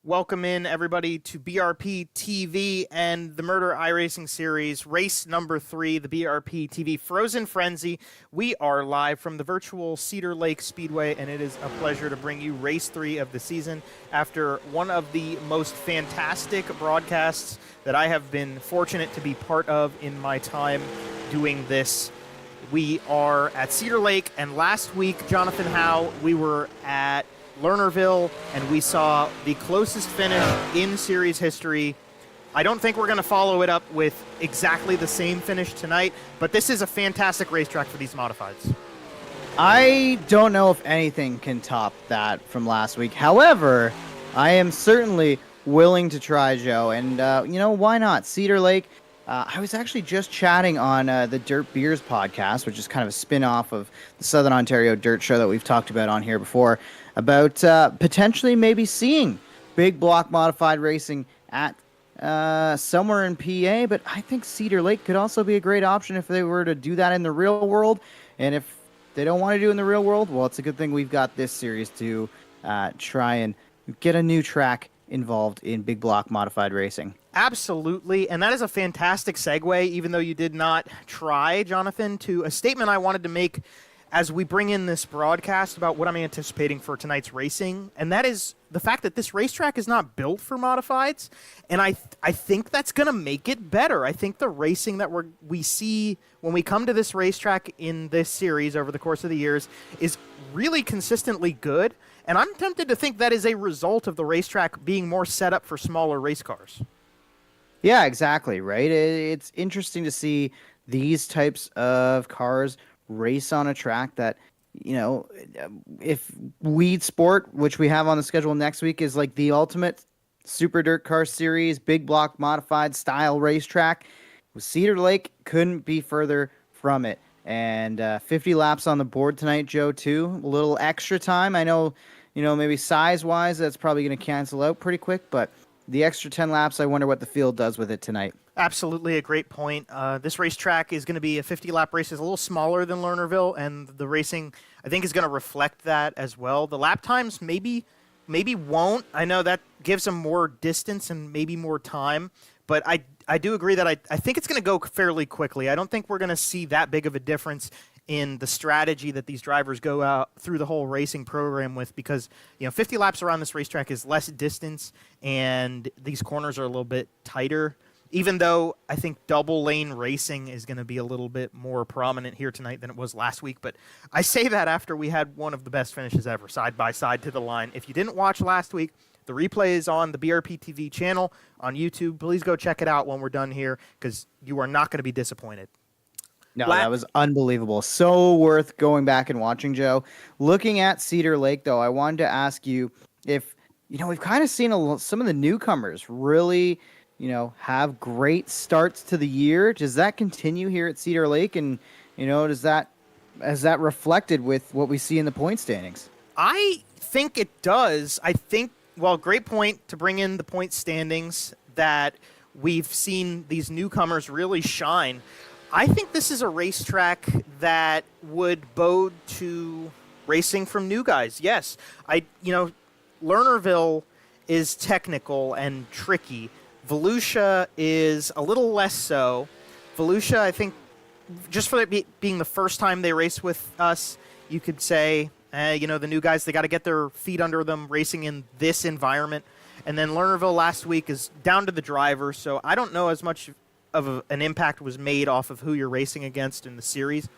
Welcome in, everybody, to BRPtv and the MRDR iRacing series, race number 3, the BRPtv Frozen Frenzy. We are live from the virtual Cedar Lake Speedway, and it is a pleasure to bring you race 3 of the season after one of the most fantastic broadcasts that I have been fortunate to be part of in my time doing this. We are at Cedar Lake, and last week, Jonathan Howe, we were at Lernerville, and we saw the closest finish in series history. I don't think we're going to follow it up with exactly the same finish tonight, but this is a fantastic racetrack for these modifieds. I don't know if anything can top that from last week. However, I am certainly willing to try, Joe, and why not? Cedar Lake. I was actually just chatting on the Dirt Beers podcast, which is kind of a spin-off of the Southern Ontario Dirt Show that we've talked about on here before, about potentially maybe seeing big block modified racing at somewhere in PA, but I think Cedar Lake could also be a great option if they were to do that in the real world. And if they don't want to do it in the real world, well, it's a good thing we've got this series to try and get a new track involved in big block modified racing. Absolutely, and that is a fantastic segue, even though you did not try, Jonathan, to a statement I wanted to make as we bring in this broadcast about what I'm anticipating for tonight's racing, and that is the fact that this racetrack is not built for modifieds, and I think that's going to make it better. I think the racing that we see when we come to this racetrack in this series over the course of the years is really consistently good, and I'm tempted to think that is a result of the racetrack being more set up for smaller race cars. Yeah, exactly, right? It's interesting to see these types of cars race on a track that, if Weed Sport, which we have on the schedule next week, is like the ultimate super dirt car series, big block modified style racetrack, Cedar Lake couldn't be further from it. And 50 laps on the board tonight, Joe, too. A little extra time. I know, maybe size-wise, that's probably going to cancel out pretty quick, but the extra 10 laps, I wonder what the field does with it tonight. Absolutely a great point. This racetrack is going to be a 50-lap race. It's a little smaller than Lernerville, and the racing, I think, is going to reflect that as well. The lap times maybe won't. I know that gives them more distance and maybe more time, but I do agree that I think it's going to go fairly quickly. I don't think we're going to see that big of a difference in the strategy that these drivers go out through the whole racing program with, because 50 laps around this racetrack is less distance and these corners are a little bit tighter, even though I think double lane racing is going to be a little bit more prominent here tonight than it was last week. But I say that after we had one of the best finishes ever, side by side to the line. If you didn't watch last week, the replay is on the BRPtv channel on YouTube. Please go check it out when we're done here, because you are not going to be disappointed. No, that was unbelievable. So worth going back and watching, Joe. Looking at Cedar Lake, though, I wanted to ask you if, we've kind of seen some of the newcomers really, have great starts to the year. Does that continue here at Cedar Lake? And, is that reflected with what we see in the point standings? I think it does. Great point to bring in the point standings, that we've seen these newcomers really shine. I think this is a racetrack that would bode to racing from new guys. Yes, Lernerville is technical and tricky. Volusia is a little less so. Volusia, I think, just for it being the first time they race with us, you could say, the new guys, they got to get their feet under them racing in this environment. And then Lernerville last week is down to the driver, so I don't know as much of an impact was made off of who you're racing against in the series.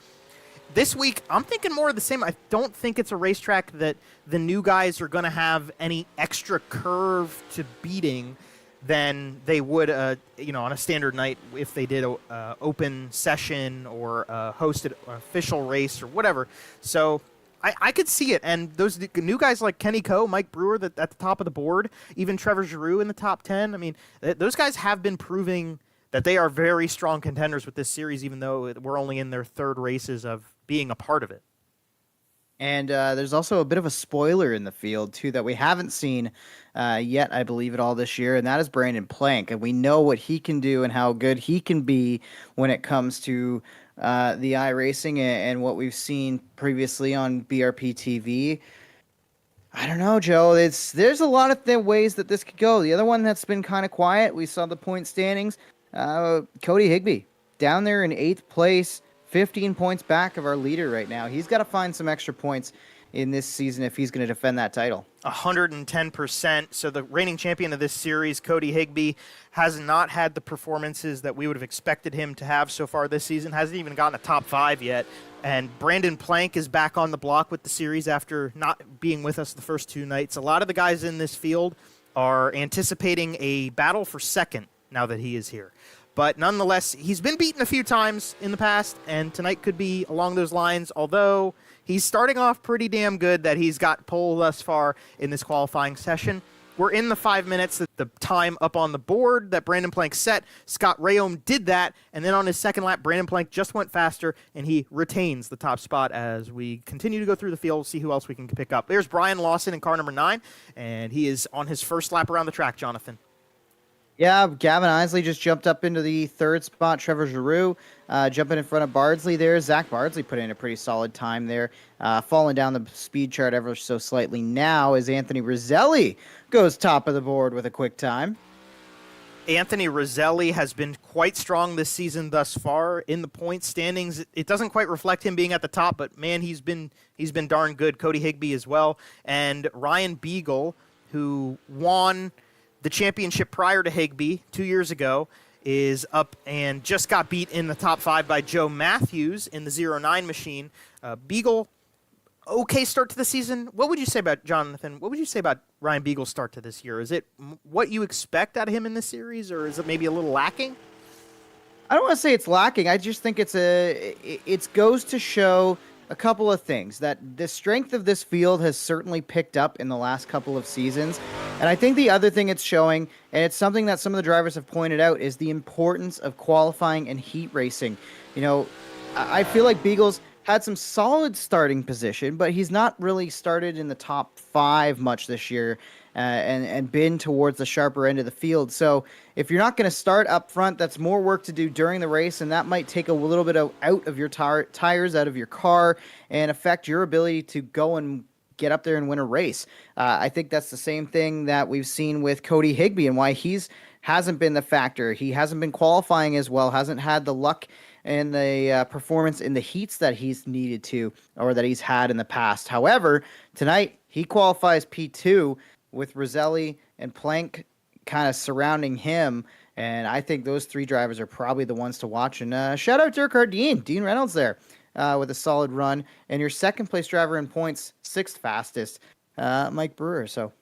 This week, I'm thinking more of the same. I don't think it's a racetrack that the new guys are going to have any extra curve to beating than they would, on a standard night if they did a open session or a hosted official race or whatever. So I could see it. And those new guys like Kenny Coe, Mike Brewer at the top of the board, even Trevor Giroux in the top 10. I mean, those guys have been proving that they are very strong contenders with this series, even though we're only in their third races of being a part of it. And there's also a bit of a spoiler in the field, too, that we haven't seen yet, I believe, at all this year, and that is Brandon Plank. And we know what he can do and how good he can be when it comes to the iRacing and what we've seen previously on BRPtv. I don't know, Joe. There's a lot of ways that this could go. The other one that's been kind of quiet, we saw the point standings. Cody Higbee down there in 8th place, 15 points back of our leader right now. He's got to find some extra points in this season if he's going to defend that title. 110%. So the reigning champion of this series, Cody Higbee, has not had the performances that we would have expected him to have so far this season. Hasn't even gotten a top 5 yet. And Brandon Plank is back on the block with the series after not being with us the first 2 nights. A lot of the guys in this field are anticipating a battle for second now that he is here. But nonetheless, he's been beaten a few times in the past, and tonight could be along those lines, although he's starting off pretty damn good that he's got pole thus far in this qualifying session. We're in the 5 minutes, the time up on the board that Brandon Plank set. Scott Rayom did that, and then on his second lap, Brandon Plank just went faster, and he retains the top spot as we continue to go through the field, see who else we can pick up. There's Brian Lawson in car number 9, and he is on his first lap around the track, Jonathan. Yeah, Gavin Isley just jumped up into the 3rd spot. Trevor Giroux jumping in front of Bardsley there. Zach Bardsley put in a pretty solid time there, falling down the speed chart ever so slightly now as Anthony Roselli goes top of the board with a quick time. Anthony Roselli has been quite strong this season thus far in the point standings. It doesn't quite reflect him being at the top, but man, he's been darn good. Cody Higbee as well, and Ryan Beagle, who won the championship prior to Higbee 2 years ago, is up and just got beat in the top 5 by Joe Matthews in the 09 machine. Beagle, okay start to the season. What would you say about Jonathan? What would you say about Ryan Beagle's start to this year? Is it what you expect out of him in this series, or is it maybe a little lacking? I don't want to say it's lacking. I just think it goes to show a couple of things, that the strength of this field has certainly picked up in the last couple of seasons. And I think the other thing it's showing, and it's something that some of the drivers have pointed out, is the importance of qualifying and heat racing. You know, I feel like Beagle's had some solid starting position, but he's not really started in the top 5 much this year, and been towards the sharper end of the field. So if you're not going to start up front, that's more work to do during the race, and that might take a little bit out of your tires, out of your car, and affect your ability to go and get up there and win a race. I think that's the same thing that we've seen with Cody Higbee and why hasn't been the factor. He hasn't been qualifying as well, hasn't had the luck and the performance in the heats that he's needed to, or that he's had in the past. However, tonight he qualifies P2 with Roselli and Plank kind of surrounding him, and I think those 3 drivers are probably the ones to watch. And shout out Dirk Hardeen, Dean Reynolds there with a solid run, and your second place driver in points, 6th fastest, Mike Brewer. So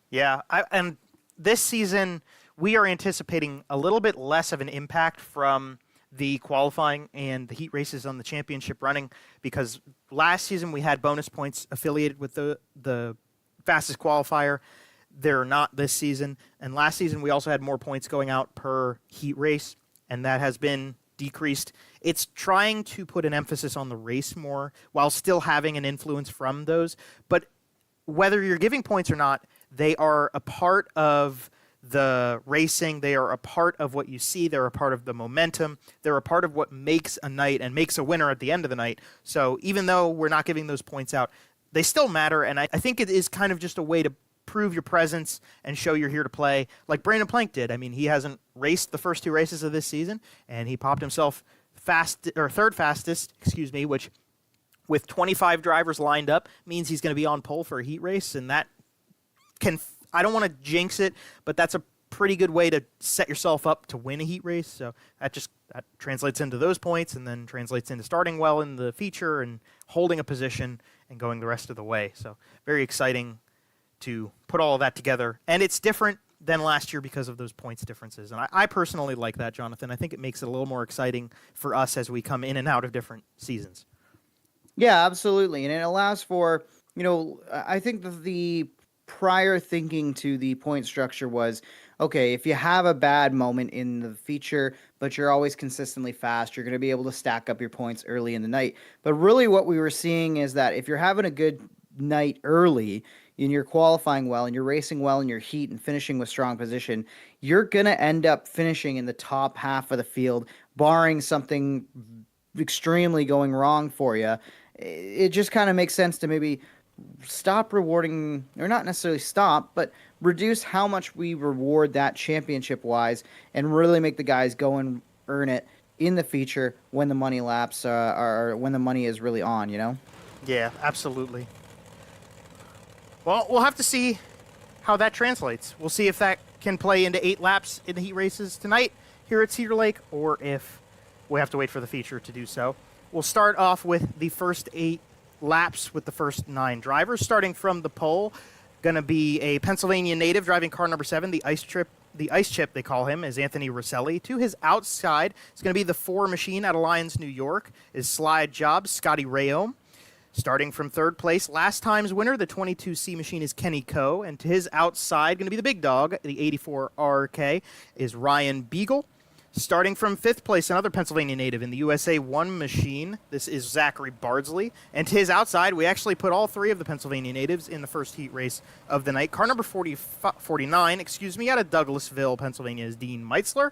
yeah, and this season we are anticipating a little bit less of an impact from the qualifying and the heat races on the championship running, because last season we had bonus points affiliated with the fastest qualifier. They're not this season, and last season we also had more points going out per heat race, and that has been decreased. It's trying to put an emphasis on the race more while still having an influence from those, but whether you're giving points or not, they are a part of the racing. They are a part of what you see. They're a part of the momentum. They're a part of what makes a night and makes a winner at the end of the night. So even though we're not giving those points out, they still matter, and I think it is kind of just a way to prove your presence and show you're here to play, like Brandon Plank did. I mean, he hasn't raced the first 2 races of this season, and he popped himself 3rd fastest, which with 25 drivers lined up means he's going to be on pole for a heat race, and that can, I don't want to jinx it, but that's a pretty good way to set yourself up to win a heat race. So that translates into those points, and then translates into starting well in the feature and holding a position and going the rest of the way. So very exciting to put all of that together. And it's different than last year because of those points differences. And I personally like that, Jonathan. I think it makes it a little more exciting for us as we come in and out of different seasons. yeah, absolutely. And it allows for, I think the prior thinking to the point structure was, okay, if you have a bad moment in the feature, but you're always consistently fast, you're going to be able to stack up your points early in the night. But really what we were seeing is that if you're having a good night early and you're qualifying well and you're racing well in your heat and finishing with strong position, you're going to end up finishing in the top half of the field, barring something extremely going wrong for you. It just kind of makes sense to maybe stop rewarding, or not necessarily stop, but reduce how much we reward that championship-wise and really make the guys go and earn it in the feature when the money laps or when the money is really on, you know? Yeah, absolutely. Well, we'll have to see how that translates. We'll see if that can play into 8 laps in the heat races tonight here at Cedar Lake, or if we have to wait for the feature to do so. We'll start off with the first 8 laps with the first 9 drivers, starting from the pole. Going to be a Pennsylvania native driving car number 7, the Ice Chip, they call him, is Anthony Rosselli. To his outside, it's going to be the 4 machine out of Lyons, New York, is Slide Jobs, Scotty Rayome. Starting from 3rd place, last time's winner, the 22C machine, is Kenny Coe. And to his outside, going to be the big dog, the 84 RK, is Ryan Beagle. Starting from 5th place, another Pennsylvania native in the USA 1 machine. This is Zachary Bardsley. And to his outside, we actually put all 3 of the Pennsylvania natives in the first heat race of the night. Car number 49, out of Douglasville, Pennsylvania, is Dean Meitzler.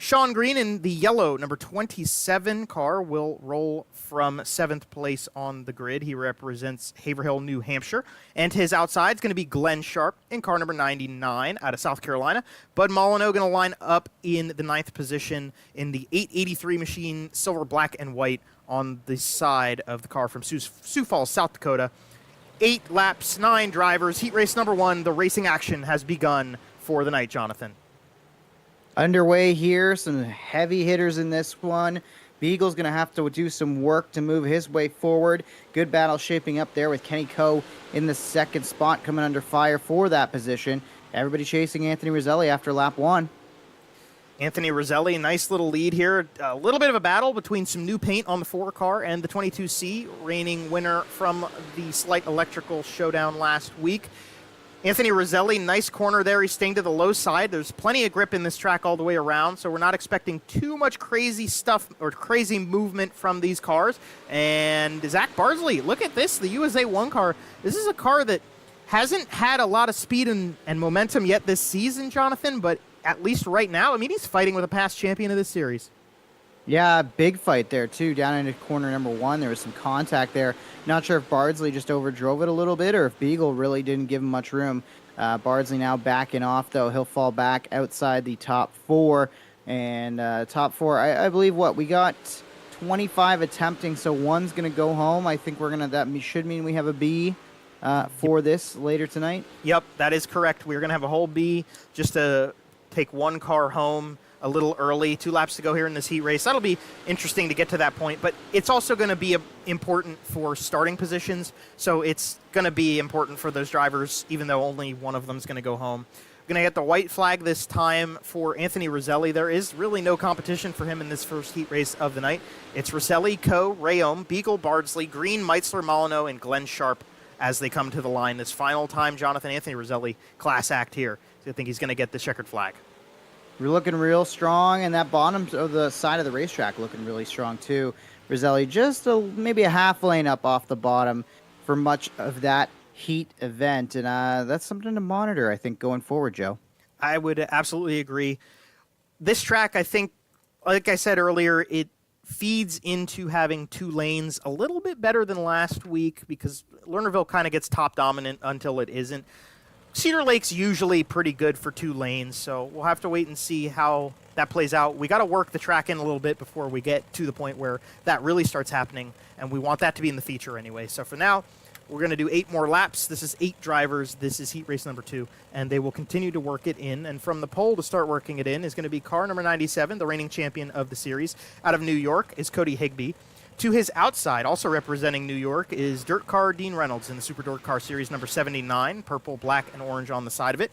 Sean Green in the yellow number 27 car will roll from 7th place on the grid. He represents Haverhill, New Hampshire. And his outside is going to be Glenn Sharp in car number 99 out of South Carolina. Bud Molyneux going to line up in the 9th position in the 883 machine, silver, black, and white on the side of the car from Sioux Falls, South Dakota. 8 laps, 9 drivers. Heat race number 1. The racing action has begun for the night, Jonathan. Underway here, some heavy hitters in this one. Beagle's going to have to do some work to move his way forward. Good battle shaping up there with Kenny Coe in the 2nd spot, coming under fire for that position. Everybody chasing Anthony Rosselli after lap 1. Anthony Rosselli, nice little lead here. A little bit of a battle between some new paint on the 4 car and the 22C, reigning winner from the slight electrical showdown last week. Anthony Rosselli, nice corner there. He's staying to the low side. There's plenty of grip in this track all the way around, so we're not expecting too much crazy stuff or crazy movement from these cars. And Zach Bardsley, look at this, the USA 1 car. This is a car that hasn't had a lot of speed and momentum yet this season, Jonathan, but at least right now, I mean, he's fighting with a past champion of this series. Yeah, big fight there, too. Down into corner number 1, there was some contact there. Not sure if Bardsley just overdrove it a little bit or if Beagle really didn't give him much room. Bardsley now backing off, though. He'll fall back outside the top 4. And top 4, I believe, we got 25 attempting, so 1's going to go home. I think that should mean we have a B for this later tonight. Yep, that is correct. We're going to have a whole B just to take 1 car home a little early. 2 laps to go here in this heat race. That'll be interesting to get to that point, but it's also going to be important for starting positions, so it's going to be important for those drivers, even though only one of them is going to go home. We're going to get the white flag this time for Anthony Rosselli. There is really no competition for him in this first heat race of the night. It's Rosselli, Coe, Rayome, Beagle, Bardsley, Green, Meitzler, Molyneux, and Glenn Sharp as they come to the line this final time. Jonathan, Anthony Rosselli, class act here. So I think he's going to get the checkered flag. We're looking real strong, and that bottom of the side of the racetrack looking really strong, too. Rosselli just maybe a half lane up off the bottom for much of that heat event, and that's something to monitor, I think, going forward, Joe. I would absolutely agree. This track, I think, like I said earlier, it feeds into having 2 lanes a little bit better than last week because Lernerville kind of gets top dominant until it isn't. Cedar Lake's usually pretty good for 2 lanes, so we'll have to wait and see how that plays out. We got to work the track in a little bit before we get to the point where that really starts happening, and we want that to be in the feature anyway. So for now, we're going to do 8 more laps. This is 8 drivers. This is heat race number 2, and they will continue to work it in. And from the pole to start working it in is going to be car number 97, the reigning champion of the series. Out of New York is Cody Higbee. To his outside, also representing New York, is Dirt Car Dean Reynolds in the Super Dirt Car Series number 79, purple, black, and orange on the side of it.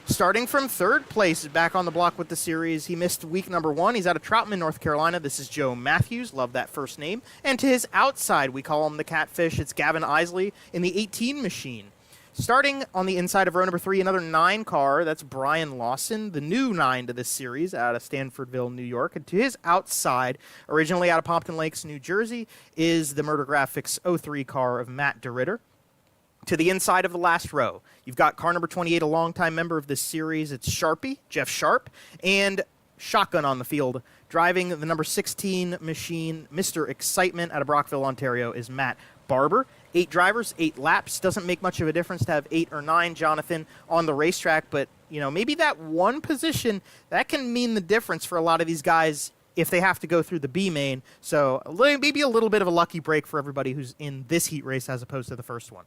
Starting from 3rd place, back on the block with the series, he missed week number 1. He's out of Troutman, North Carolina. This is Joe Matthews. Love that first name. And to his outside, we call him the Catfish. It's Gavin Isley in the 18 machine. Starting on the inside of row number 3, another 9 car. That's Brian Lawson, the new 9 to this series out of Stanfordville, New York. And to his outside, originally out of Pompton Lakes, New Jersey, is the Murder Graphics 03 car of Matt DeRitter. To the inside of the last row, you've got car number 28, a longtime member of this series. It's Sharpie, Jeff Sharp, and shotgun on the field. Driving the number 16 machine, Mr. Excitement out of Brockville, Ontario, is Matt Barber. 8 drivers, 8 laps. Doesn't make much of a difference to have 8 or 9, Jonathan, on the racetrack, but maybe that one position, that can mean the difference for a lot of these guys if they have to go through the B main. So maybe a little bit of a lucky break for everybody who's in this heat race as opposed to the first one.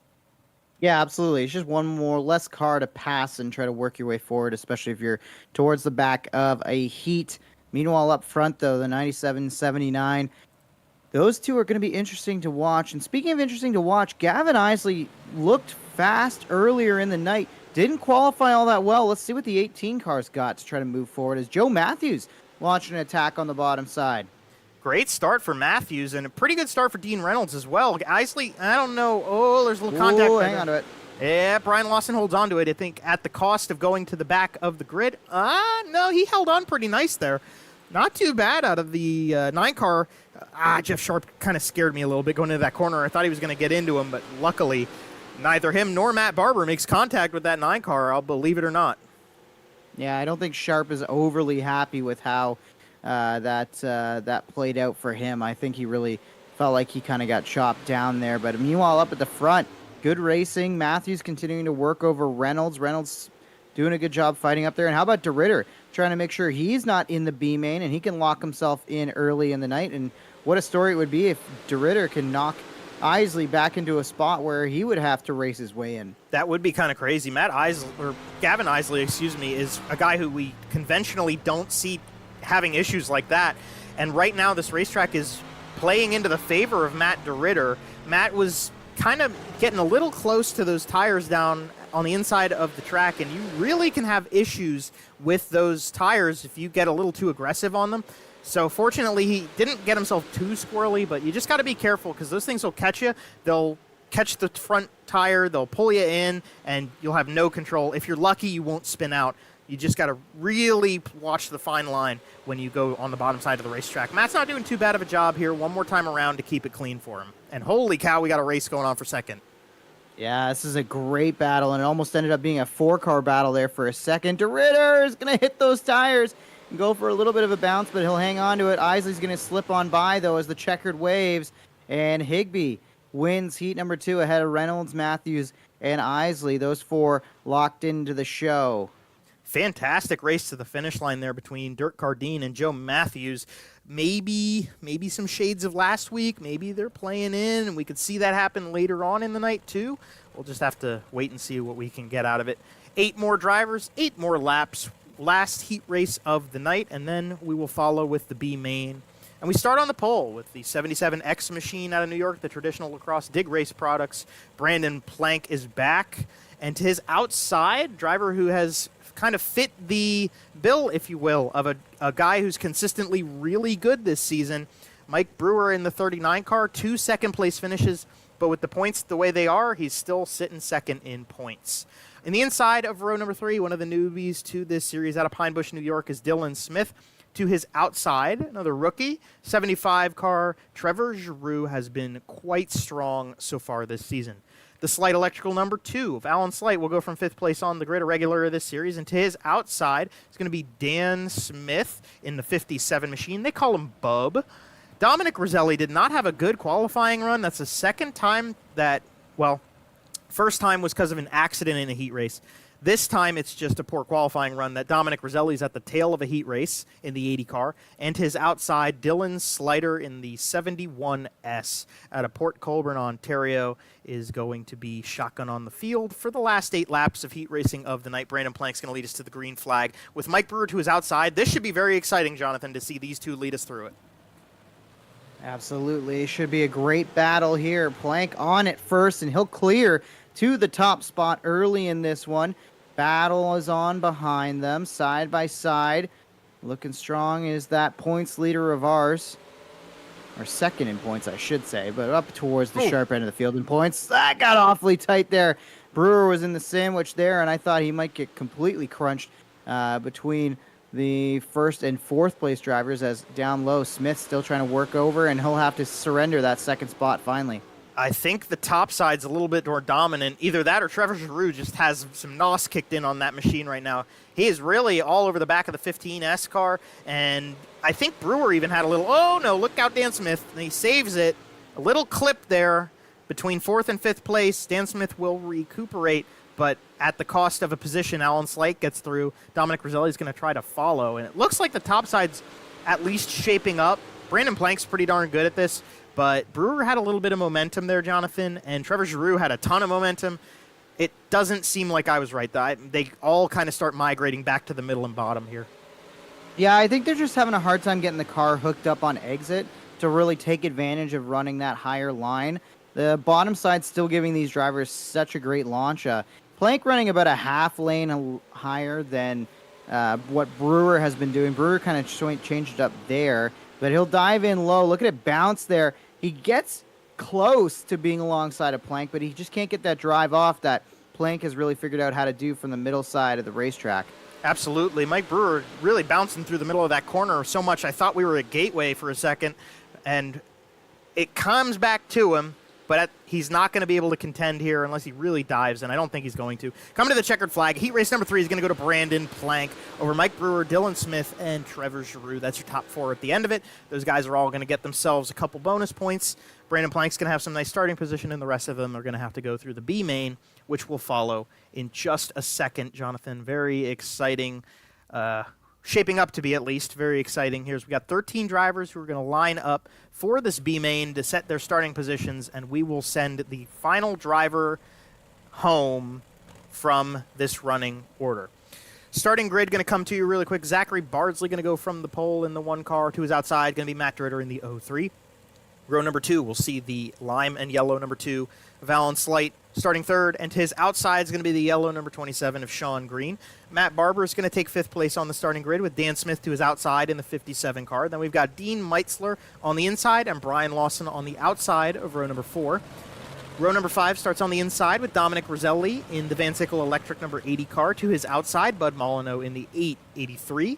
Yeah, absolutely. It's just one more less car to pass and try to work your way forward, especially if you're towards the back of a heat. Meanwhile, up front, though, the 97-79, those two are going to be interesting to watch. And speaking of interesting to watch, Gavin Isley looked fast earlier in the night. Didn't qualify all that well. Let's see what the 18 cars got to try to move forward as Joe Matthews launched an attack on the bottom side. Great start for Matthews, and a pretty good start for Dean Reynolds as well. Isley, I don't know. Oh, there's a little contact. Hang on to it. Yeah, Brian Lawson holds on to it, I think, at the cost of going to the back of the grid. No, he held on pretty nice there. Not too bad out of the 9 car. Jeff Sharp kind of scared me a little bit going into that corner. I thought he was going to get into him, but luckily, neither him nor Matt Barber makes contact with that 9 car, I'll believe it or not. Yeah, I don't think Sharp is overly happy with how that played out for him. I think he really felt like he kind of got chopped down there. But meanwhile, up at the front, good racing. Matthews continuing to work over Reynolds. Reynolds doing a good job fighting up there. And how about DeRitter trying to make sure he's not in the B main and he can lock himself in early in the night? And what a story it would be if DeRitter can knock Isley back into a spot where he would have to race his way in. That would be kind of crazy. Gavin Isley, is a guy who we conventionally don't see having issues like that. And right now this racetrack is playing into the favor of Matt DeRitter. Matt was kind of getting a little close to those tires down on the inside of the track, and you really can have issues with those tires if you get a little too aggressive on them. So fortunately, he didn't get himself too squirrely, but you just got to be careful because those things will catch you. They'll catch the front tire, they'll pull you in, and you'll have no control. If you're lucky, you won't spin out. You just got to really watch the fine line when you go on the bottom side of the racetrack. Matt's not doing too bad of a job here. One more time around to keep it clean for him. And holy cow, we got a race going on for second. Yeah, this is a great battle, and it almost ended up being a 4-car battle there for a second. DeRitter is going to hit those tires and go for a little bit of a bounce, but he'll hang on to it. Isley's going to slip on by, though, as the checkered waves. And Higbee wins heat number 2 ahead of Reynolds, Matthews, and Isley. Those 4 locked into the show. Fantastic race to the finish line there between Dirk Cardine and Joe Matthews. Maybe some shades of last week. Maybe they're playing in, and we could see that happen later on in the night too. We'll just have to wait and see what we can get out of it. 8 more drivers, 8 more laps. Last heat race of the night, and then we will follow with the B main. And we start on the pole with the 77X machine out of New York, the traditional lacrosse dig race products. Brandon Plank is back, and to his outside, driver who has kind of fit the bill, if you will, of a guy who's consistently really good this season. Mike Brewer in the 39 car, 2 second-place finishes, but with the points the way they are, he's still sitting second in points. In the inside of row number 3, one of the newbies to this series out of Pine Bush, New York, is Dylan Smith. To his outside, another rookie, 75 car, Trevor Giroux has been quite strong so far this season. The Slight Electrical number 2 of Alan Slight will go from 5th place on the grid, a regular of this series. And to his outside, it's going to be Dan Smith in the 57 machine. They call him Bub. Dominic Roselli did not have a good qualifying run. That's the second time that, first time was because of an accident in a heat race. This time it's just a poor qualifying run that Dominic Roselli's at the tail of a heat race in the 80 car. And his outside, Dylan Slider in the 71S out of Port Colborne, Ontario, is going to be shotgun on the field for the last 8 laps of heat racing of the night. Brandon Plank's going to lead us to the green flag. With Mike Brewer to his outside, this should be very exciting, Jonathan, to see these two lead us through it. Absolutely. It should be a great battle here. Plank on it first, and he'll clear to the top spot early in this one. Battle is on behind them, side by side. Looking strong is that points leader of ours. Or second in points, I should say, but up towards the sharp end of the field in points. That got awfully tight there. Brewer was in the sandwich there, and I thought he might get completely crunched between the 1st and 4th place drivers, as down low, Smith's still trying to work over, and he'll have to surrender that second spot finally. I think the top side's a little bit more dominant. Either that or Trevor Giroux just has some NOS kicked in on that machine right now. He is really all over the back of the 15S car, and I think Brewer even had a little, look out Dan Smith, and he saves it. A little clip there, Between 4th and 5th place, Dan Smith will recuperate, but at the cost of a position. Alan Slate gets through. Dominic Roselli is going to try to follow, and it looks like the top side's at least shaping up. Brandon Plank's pretty darn good at this, but Brewer had a little bit of momentum there, Jonathan, and Trevor Giroux had a ton of momentum. It doesn't seem like I was right. They all kind of start migrating back to the middle and bottom here. Yeah, I think they're just having a hard time getting the car hooked up on exit to really take advantage of running that higher line. The bottom side's still giving these drivers such a great launch. Plank running about a half lane higher than what Brewer has been doing. Brewer kind of changed it up there, but he'll dive in low. Look at it bounce there. He gets close to being alongside of Plank, but he just can't get that drive off that Plank has really figured out how to do from the middle side of the racetrack. Absolutely. Mike Brewer really bouncing through the middle of that corner so much I thought we were at Gateway for a second, and it comes back to him, but he's not going to be able to contend here unless he really dives, and I don't think he's going to. Coming to the checkered flag, heat race number 3 is going to go to Brandon Plank over Mike Brewer, Dylan Smith, and Trevor Giroux. That's your top 4 at the end of it. Those guys are all going to get themselves a couple bonus points. Brandon Plank's going to have some nice starting position, and the rest of them are going to have to go through the B main, which will follow in just a second, Jonathan. Very exciting. Shaping up to be, at least, very exciting. We got 13 drivers who are going to line up for this B main to set their starting positions, and we will send the final driver home from this running order. Starting grid going to come to you really quick. Zachary Bardsley going to go from the pole in the 1 car to his outside. Going to be Matt Dritter in the 03. Row number 2, we'll see the lime and yellow number 2 of Alan Slight starting 3rd, and to his outside is going to be the yellow number 27 of Sean Green. Matt Barber is going to take 5th place on the starting grid with Dan Smith to his outside in the 57 car. Then we've got Dean Meitzler on the inside and Brian Lawson on the outside of row number 4. Row number 5 starts on the inside with Dominic Roselli in the Van Sickle Electric number 80 car. To his outside, Bud Molyneux in the 883.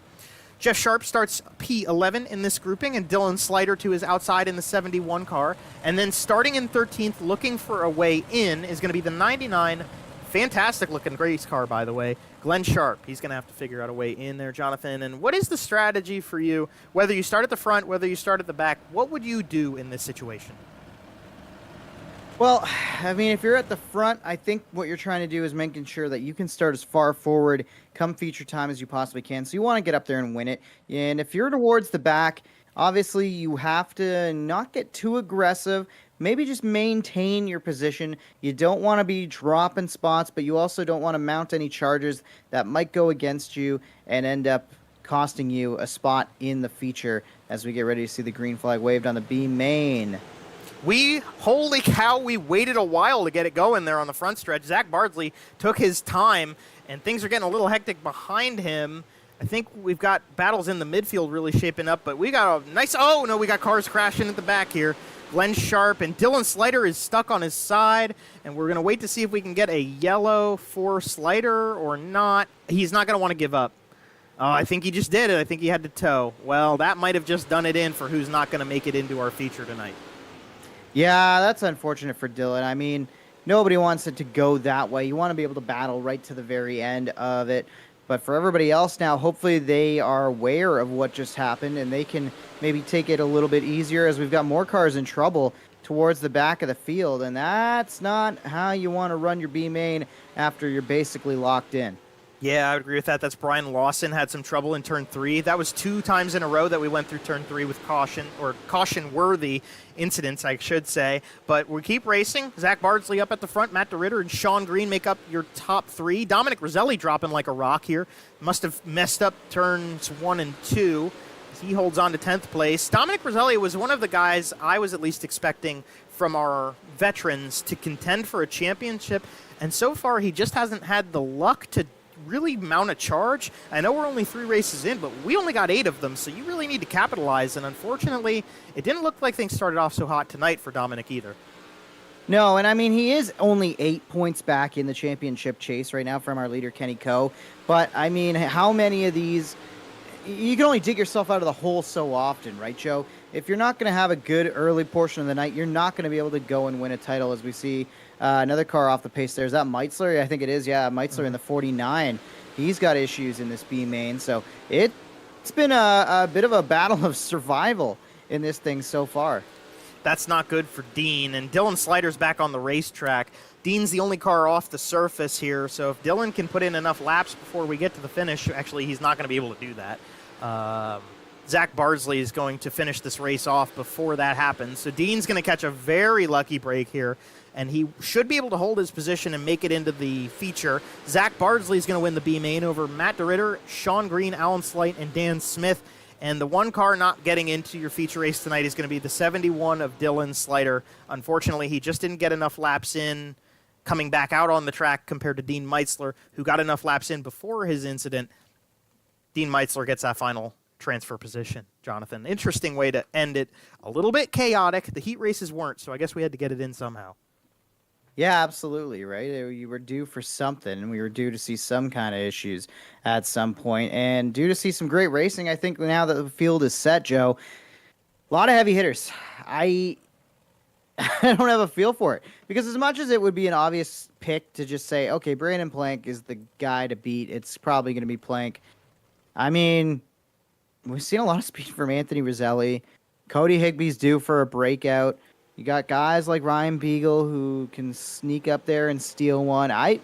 Jeff Sharp starts P11 in this grouping, and Dylan Slider to his outside in the 71 car. And then starting in 13th, looking for a way in, is going to be the 99, fantastic-looking race car, by the way, Glenn Sharp. He's going to have to figure out a way in there, Jonathan. And what is the strategy for you? Whether you start at the front, whether you start at the back, what would you do in this situation? Well, I mean, if you're at the front, I think what you're trying to do is making sure that you can start as far forward come feature time as you possibly can. So you want to get up there and win it. And if you're towards the back, obviously you have to not get too aggressive. Maybe just maintain your position. You don't want to be dropping spots, but you also don't want to mount any charges that might go against you and end up costing you a spot in the feature as we get ready to see the green flag waved on the B main. Holy cow, we waited a while to get it going there on the front stretch. Zach Bardsley took his time, and things are getting a little hectic behind him. I think we've got battles in the midfield really shaping up, but we got a nice, oh no, we got cars crashing at the back here. Glenn Sharp and Dylan Slider is stuck on his side, and we're going to wait to see if we can get a yellow for Slider or not. He's not going to want to give up. Oh, I think he just did it. I think he had to tow. Well, that might have just done it in for who's not going to make it into our feature tonight. Yeah, that's unfortunate for Dylan. I mean, nobody wants it to go that way. You want to be able to battle right to the very end of it. But for everybody else now, hopefully they are aware of what just happened and they can maybe take it a little bit easier as we've got more cars in trouble towards the back of the field. And that's not how you want to run your B main after you're basically locked in. Yeah, I would agree with that. That's Brian Lawson had some trouble in turn 3. That was 2 times in a row that we went through turn 3 with caution, or caution-worthy incidents, I should say. But we keep racing. Zach Bardsley up at the front. Matt DeRitter and Sean Green make up your top 3. Dominic Roselli dropping like a rock here. Must have messed up turns 1 and 2. He holds on to 10th place. Dominic Roselli was one of the guys I was at least expecting from our veterans to contend for a championship. And so far, he just hasn't had the luck to really mount a charge. I know we're only 3 races in, but we only got 8 of them, so you really need to capitalize. And unfortunately, it didn't look like things started off so hot tonight for Dominic either. No, and I mean, he is only 8 points back in the championship chase right now from our leader, Kenny Coe. But, I mean, how many of these... You can only dig yourself out of the hole so often, right, Joe? If you're not going to have a good early portion of the night, you're not going to be able to go and win a title, as we see another car off the pace there. Is that Meitzler? I think it is, yeah, Meitzler in the 49. He's got issues in this B main, so it's been a bit of a battle of survival in this thing so far. That's not good for Dean, and Dylan Slider's back on the racetrack. Dean's the only car off the surface here, so if Dylan can put in enough laps before we get to the finish, actually he's not going to be able to do that. Zach Bardsley is going to finish this race off before that happens, so Dean's going to catch a very lucky break here, and he should be able to hold his position and make it into the feature. Zach Bardsley is going to win the B main over Matt DeRitter, Sean Green, Alan Slight, and Dan Smith. And the one car not getting into your feature race tonight is going to be the 71 of Dylan Slider. Unfortunately, he just didn't get enough laps in coming back out on the track compared to Dean Meitzler, who got enough laps in before his incident. Dean Meitzler gets that final transfer position, Jonathan. Interesting way to end it. A little bit chaotic. The heat races weren't, so I guess we had to get it in somehow. Yeah, absolutely, right? You were due for something, and we were due to see some kind of issues at some point, and due to see some great racing. I think now that the field is set, Joe, a lot of heavy hitters. I don't have a feel for it, because as much as it would be an obvious pick to just say, okay, Brandon Plank is the guy to beat, it's probably going to be Plank. I mean, we've seen a lot of speed from Anthony Roselli. Cody Higby's due for a breakout. You got guys like Ryan Beagle who can sneak up there and steal one. I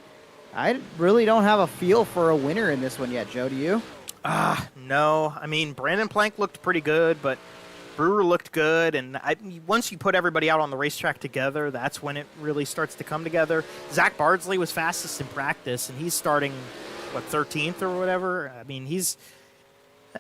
really don't have a feel for a winner in this one yet, Joe. Do you? No. I mean, Brandon Plank looked pretty good, but Brewer looked good. And once you put everybody out on the racetrack together, that's when it really starts to come together. Zach Bardsley was fastest in practice, and he's starting, 13th or whatever? I mean,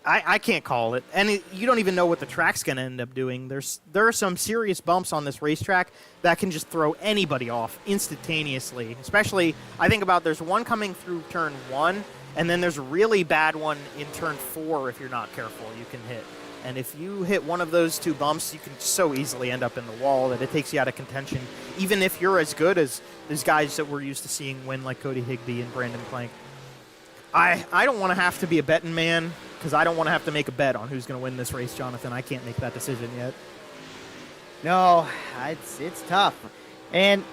I can't call it. And you don't even know what the track's going to end up doing. There are some serious bumps on this racetrack that can just throw anybody off instantaneously. Especially, I think about there's one coming through turn 1, and then there's a really bad one in turn 4 if you're not careful you can hit. And if you hit one of those two bumps, you can so easily end up in the wall that it takes you out of contention, even if you're as good as these guys that we're used to seeing win like Cody Higby and Brandon Plank. I don't want to have to be a betting man, because I don't want to have to make a bet on who's going to win this race, Jonathan. I can't make that decision yet. No, it's tough. And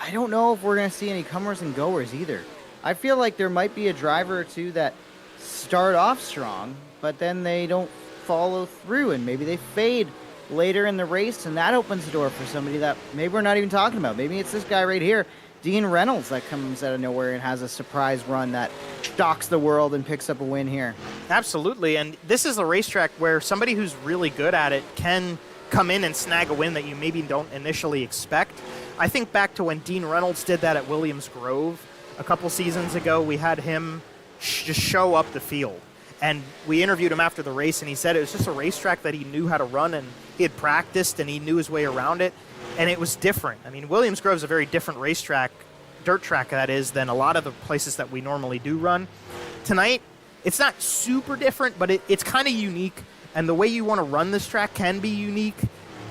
I don't know if we're going to see any comers and goers either. I feel like there might be a driver or two that start off strong, but then they don't follow through, and maybe they fade later in the race, and that opens the door for somebody that maybe we're not even talking about. Maybe it's this guy right here, Dean Reynolds, that comes out of nowhere and has a surprise run that shocks the world and picks up a win here. Absolutely, and this is a racetrack where somebody who's really good at it can come in and snag a win that you maybe don't initially expect. I think back to when Dean Reynolds did that at Williams Grove a couple seasons ago. We had him just show up the field, and we interviewed him after the race, and he said it was just a racetrack that he knew how to run, and he had practiced, and he knew his way around it. And it was different. I mean, Williams Grove's a very different racetrack, dirt track that is, than a lot of the places that we normally do run. Tonight, it's not super different, but it's kind of unique. And the way you want to run this track can be unique.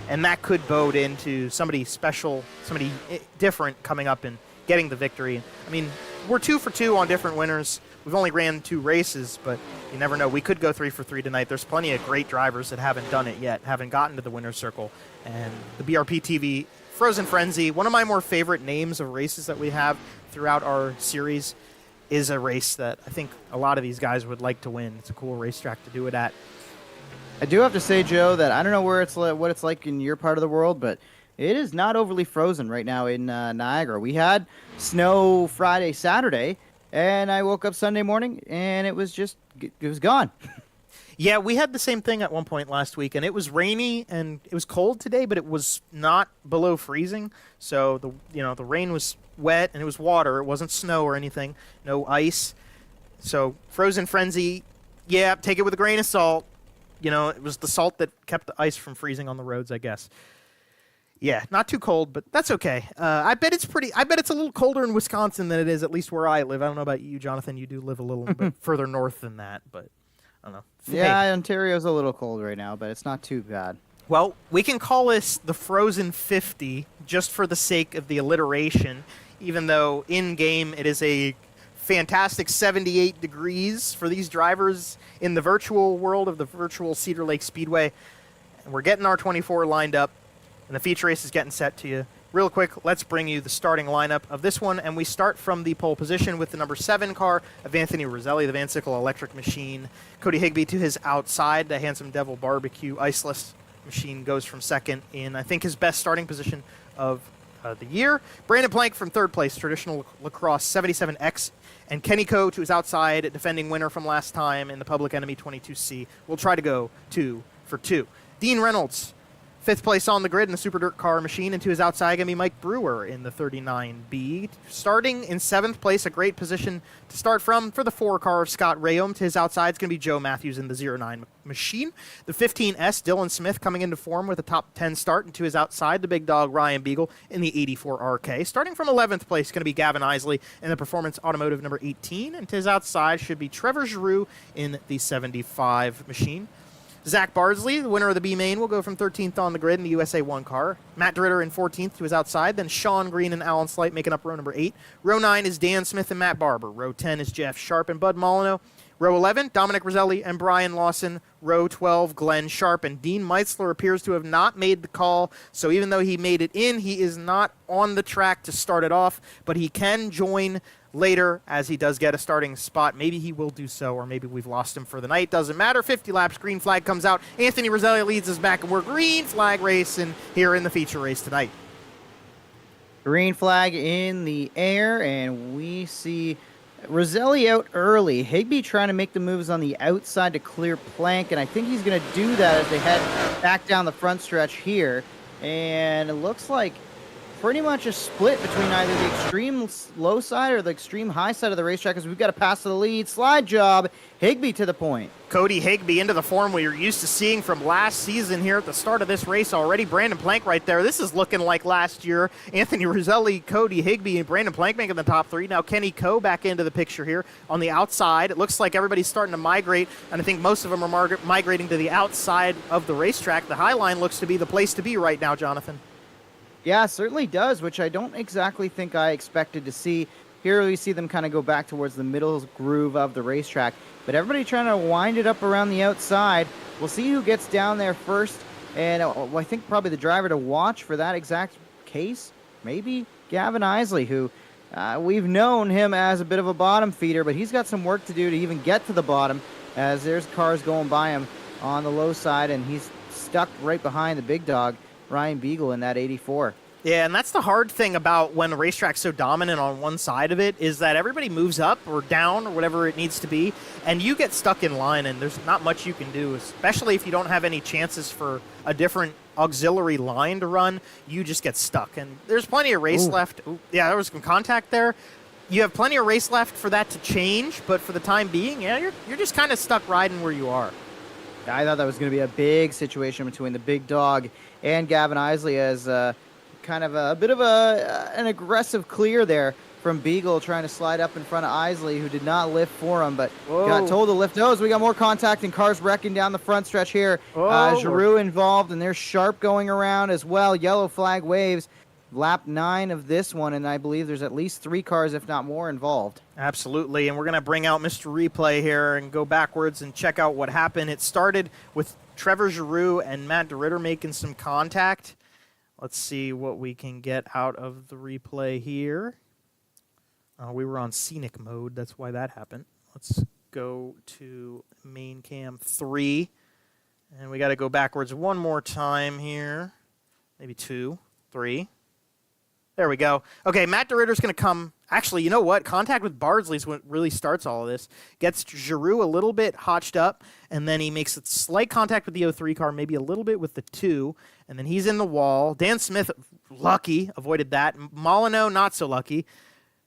And that could bode into somebody special, somebody different coming up and getting the victory. I mean, we're 2 for 2 on different winners. We've only ran 2 races, but you never know. We could go 3 for 3 tonight. There's plenty of great drivers that haven't done it yet, haven't gotten to the winner's circle. And the BRPtv Frozen Frenzy, one of my more favorite names of races that we have throughout our series, is a race that I think a lot of these guys would like to win. It's a cool racetrack to do it at. I do have to say, Joe, that I don't know what it's like in your part of the world, but it is not overly frozen right now in Niagara. We had snow Friday, Saturday, and I woke up Sunday morning, and it was gone. Yeah, we had the same thing at one point last week, and it was rainy and it was cold today, but it was not below freezing. So the rain was wet and it was water. It wasn't snow or anything, no ice. So Frozen Frenzy, yeah, take it with a grain of salt. It was the salt that kept the ice from freezing on the roads, I guess. Yeah, not too cold, but that's okay. I bet it's a little colder in Wisconsin than it is at least where I live. I don't know about you, Jonathan. You do live a little bit further north than that, but I don't know. Yeah, Hey. Ontario's a little cold right now, but it's not too bad. Well, we can call this the Frozen 50 just for the sake of the alliteration, even though in-game it is a fantastic 78 degrees for these drivers in the virtual world of the virtual Cedar Lake Speedway. And we're getting our 24 lined up, and the feature race is getting set to you. Real quick, let's bring you the starting lineup of this one, and we start from the pole position with the number 7 car of Anthony Roselli, the Van Sickle Electric Machine. Cody Higby to his outside, the Handsome Devil Barbecue Iceless machine goes from second in, I think, his best starting position of the year. Brandon Plank from third place, traditional lacrosse 77X. And Kenny Coe to his outside, defending winner from last time in the Public Enemy 22C. We'll try to go 2 for 2. Dean Reynolds, fifth place on the grid in the Super Dirt Car machine, and to his outside going to be Mike Brewer in the 39B. Starting in seventh place, a great position to start from for the 4 car of Scott Rayom. To his outside is going to be Joe Matthews in the 09 machine. The 15S, Dylan Smith coming into form with a top 10 start, and to his outside, the big dog Ryan Beagle in the 84 RK. Starting from 11th place, going to be Gavin Isley in the Performance Automotive number 18, and to his outside should be Trevor Giroux in the 75 machine. Zach Bardsley, the winner of the B main, will go from 13th on the grid in the USA 1 car. Matt Dritter in 14th to his outside. Then Sean Green and Alan Slight making up row number 8. Row 9 is Dan Smith and Matt Barber. Row 10 is Jeff Sharp and Bud Molyneux. Row 11, Dominic Roselli and Brian Lawson. Row 12, Glenn Sharp. And Dean Meitzler appears to have not made the call. So even though he made it in, he is not on the track to start it off. But he can join later as he does get a starting spot. Maybe he will do so, or maybe we've lost him for the night. Doesn't matter. 50 laps, green flag comes out. Anthony Roselli leads us back, and we're green flag racing here in the feature race tonight. Green flag in the air, and we see Roselli out early. Higby trying to make the moves on the outside to clear Plank, and I think he's going to do that as they head back down the front stretch here. And it looks like pretty much a split between either the extreme low side or the extreme high side of the racetrack, as we've got to pass to the lead. Slide job, Higby to the point. Cody Higby into the form we were used to seeing from last season here at the start of this race already. Brandon Plank right there. This is looking like last year. Anthony Roselli, Cody Higby, and Brandon Plank making the top 3. Now Kenny Coe back into the picture here on the outside. It looks like everybody's starting to migrate, and I think most of them are migrating to the outside of the racetrack. The High Line looks to be the place to be right now, Jonathan. Yeah, it certainly does, which I don't exactly think I expected to see. Here we see them kind of go back towards the middle groove of the racetrack, but everybody trying to wind it up around the outside. We'll see who gets down there first, and I think probably the driver to watch for that exact case, maybe Gavin Isley, who we've known him as a bit of a bottom feeder, but he's got some work to do to even get to the bottom, as there's cars going by him on the low side, and he's stuck right behind the big dog, Ryan Beagle, in that 84. Yeah, and that's the hard thing about when a racetrack's so dominant on one side of it, is that everybody moves up or down or whatever it needs to be, and you get stuck in line, and there's not much you can do, especially if you don't have any chances for a different auxiliary line to run. You just get stuck, and there's plenty of race left. Ooh, yeah, there was some contact there. You have plenty of race left for that to change, but for the time being, yeah, you're just kind of stuck riding where you are. I thought that was going to be a big situation between the big dog and Gavin Isley, as kind of a bit of an aggressive clear there from Beagle, trying to slide up in front of Isley, who did not lift for him, but got told to lift. So we got more contact and cars wrecking down the front stretch here. Giroux involved, and there's Sharp going around as well. Yellow flag waves. Lap 9 of this one, and I believe there's at least 3 cars, if not more, involved. Absolutely, and we're going to bring out Mr. Replay here and go backwards and check out what happened. It started with Trevor Giroux and Matt DeRitter making some contact. Let's see what we can get out of the replay here. We were on scenic mode, that's why that happened. Let's go to main cam 3, and we got to go backwards one more time here. Maybe 2, 3. There we go. Okay, Matt DeRitter's going to come. Actually, you know what? Contact with Bardsley is what really starts all of this. Gets Giroux a little bit hotched up, and then he makes a slight contact with the 03 car, maybe a little bit with the 2, and then he's in the wall. Dan Smith, lucky, avoided that. Molyneux, not so lucky.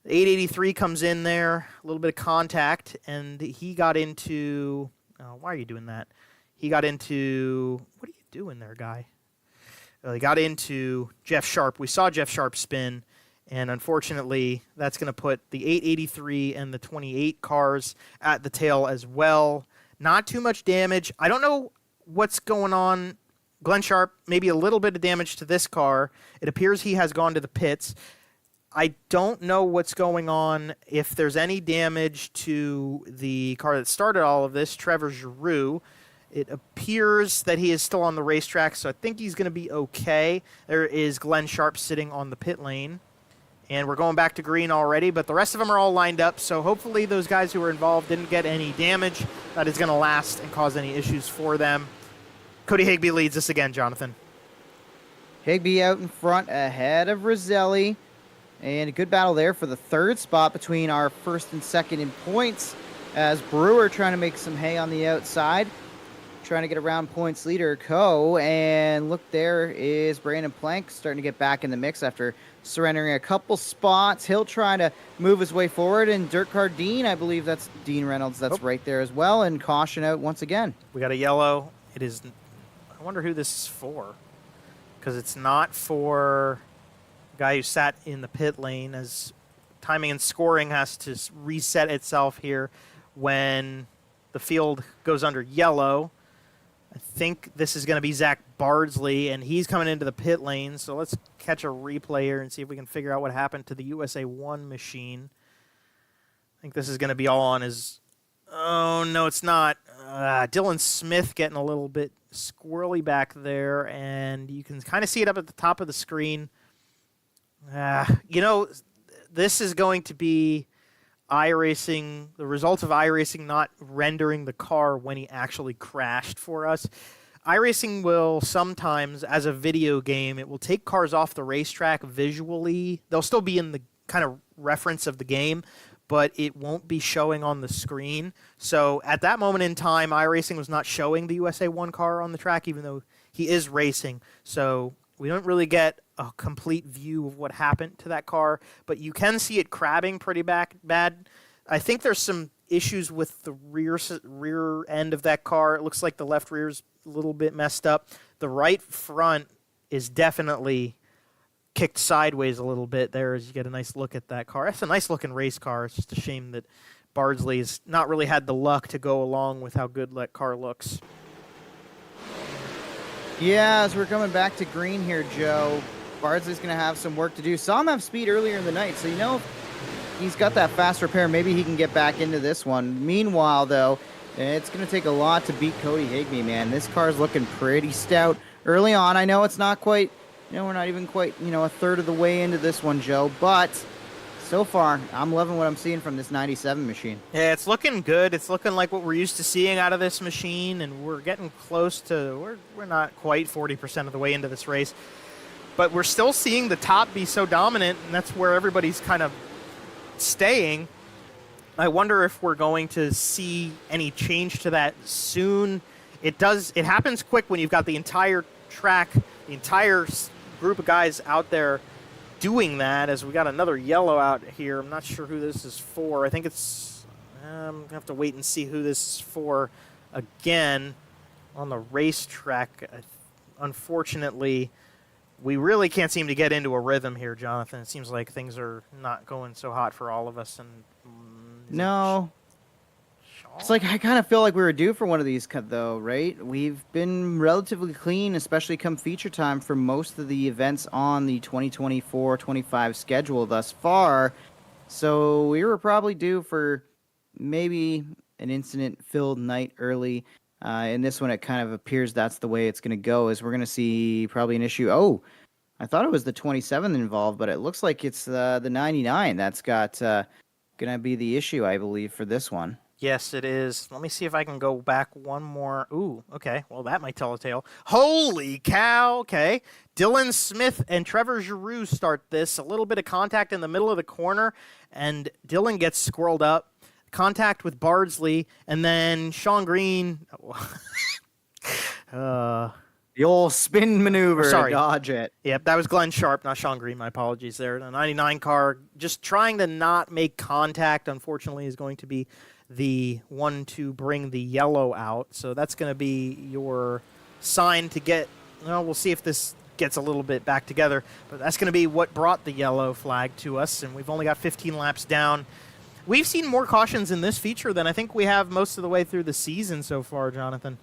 883 comes in there, a little bit of contact, and he got into... Oh, why are you doing that? He got into... What are you doing there, guy? He got into Jeff Sharp. We saw Jeff Sharp spin, and unfortunately, that's going to put the 883 and the 28 cars at the tail as well. Not too much damage. I don't know what's going on. Glenn Sharp, maybe a little bit of damage to this car. It appears he has gone to the pits. I don't know what's going on, if there's any damage to the car that started all of this, Trevor Giroux. It appears that he is still on the racetrack, so I think he's going to be okay. There is Glenn Sharp sitting on the pit lane. And we're going back to green already, but the rest of them are all lined up, so hopefully those guys who were involved didn't get any damage that is going to last and cause any issues for them. Cody Higbee leads us again, Jonathan. Higbee out in front ahead of Roselli. And a good battle there for the third spot between our first and second in points, as Brewer trying to make some hay on the outside, trying to get around points leader Co. And look, there is Brandon Plank starting to get back in the mix after surrendering a couple spots. He'll try to move his way forward, and Dirt Car Dean, I believe that's Dean Reynolds, that's right there as well, and caution out once again. We got a yellow. It is, I wonder who this is for, because it's not for guy who sat in the pit lane, as timing and scoring has to reset itself here when the field goes under yellow. I think this is going to be Zach Bardsley, and he's coming into the pit lane. So let's catch a replay here and see if we can figure out what happened to the USA 1 machine. I think this is going to be all on his... Oh, no, it's not. Dylan Smith getting a little bit squirrely back there, and you can kind of see it up at the top of the screen. You know, this is going to be iRacing, the result of iRacing not rendering the car when he actually crashed for us. iRacing will sometimes, as a video game, it will take cars off the racetrack visually. They'll still be in the kind of reference of the game, but it won't be showing on the screen. So at that moment in time, iRacing was not showing the USA 1 car on the track, even though he is racing. So we don't really get a complete view of what happened to that car, but you can see it crabbing pretty bad. I think there's some issues with the rear end of that car. It looks like the left rear's a little bit messed up. The right front is definitely kicked sideways a little bit there as you get a nice look at that car. That's a nice looking race car. It's just a shame that Bardsley's not really had the luck to go along with how good that car looks. Yeah, as we're coming back to green here, Joe, Bardsley's going to have some work to do. Saw him have speed earlier in the night, so you know if he's got that fast repair, maybe he can get back into this one. Meanwhile, though, it's going to take a lot to beat Cody Higbee, man. This car's looking pretty stout early on. I know it's not quite, we're not even quite, a third of the way into this one, Joe, but so far, I'm loving what I'm seeing from this 97 machine. Yeah, it's looking good. It's looking like what we're used to seeing out of this machine, and we're getting close to, we're not quite 40% of the way into this race, but we're still seeing the top be so dominant, and that's where everybody's kind of staying. I wonder if we're going to see any change to that soon. It happens quick when you've got the entire track, the entire group of guys out there doing that, as we got another yellow out here. I'm not sure who this is for. I think it's... I'm going to have to wait and see who this is for again on the racetrack. Unfortunately, we really can't seem to get into a rhythm here, Jonathan. It seems like things are not going so hot for all of us. And no. It's like I kind of feel like we were due for one of these, though, right? We've been relatively clean, especially come feature time, for most of the events on the 2024-25 schedule thus far. So we were probably due for maybe an incident-filled night early. In this one, it kind of appears that's the way it's going to go, is we're going to see probably an issue. Oh, I thought it was the 27 involved, but it looks like it's the 99 that's got going to be the issue, I believe, for this one. Yes, it is. Let me see if I can go back one more. Ooh, okay. Well, that might tell a tale. Holy cow. Okay. Dylan Smith and Trevor Giroux start this. A little bit of contact in the middle of the corner, and Dylan gets squirreled up. Contact with Bardsley, and then Sean Green. The old spin maneuver. Sorry. Dodge it. Yep, that was Glenn Sharp, not Sean Green. My apologies there. The 99 car just trying to not make contact, unfortunately, is going to be the one to bring the yellow out. So that's going to be your sign to get, well, we'll see if this gets a little bit back together, but that's going to be what brought the yellow flag to us, and we've only got 15 laps down. We've seen more cautions in this feature than I think we have most of the way through the season so far, Jonathan.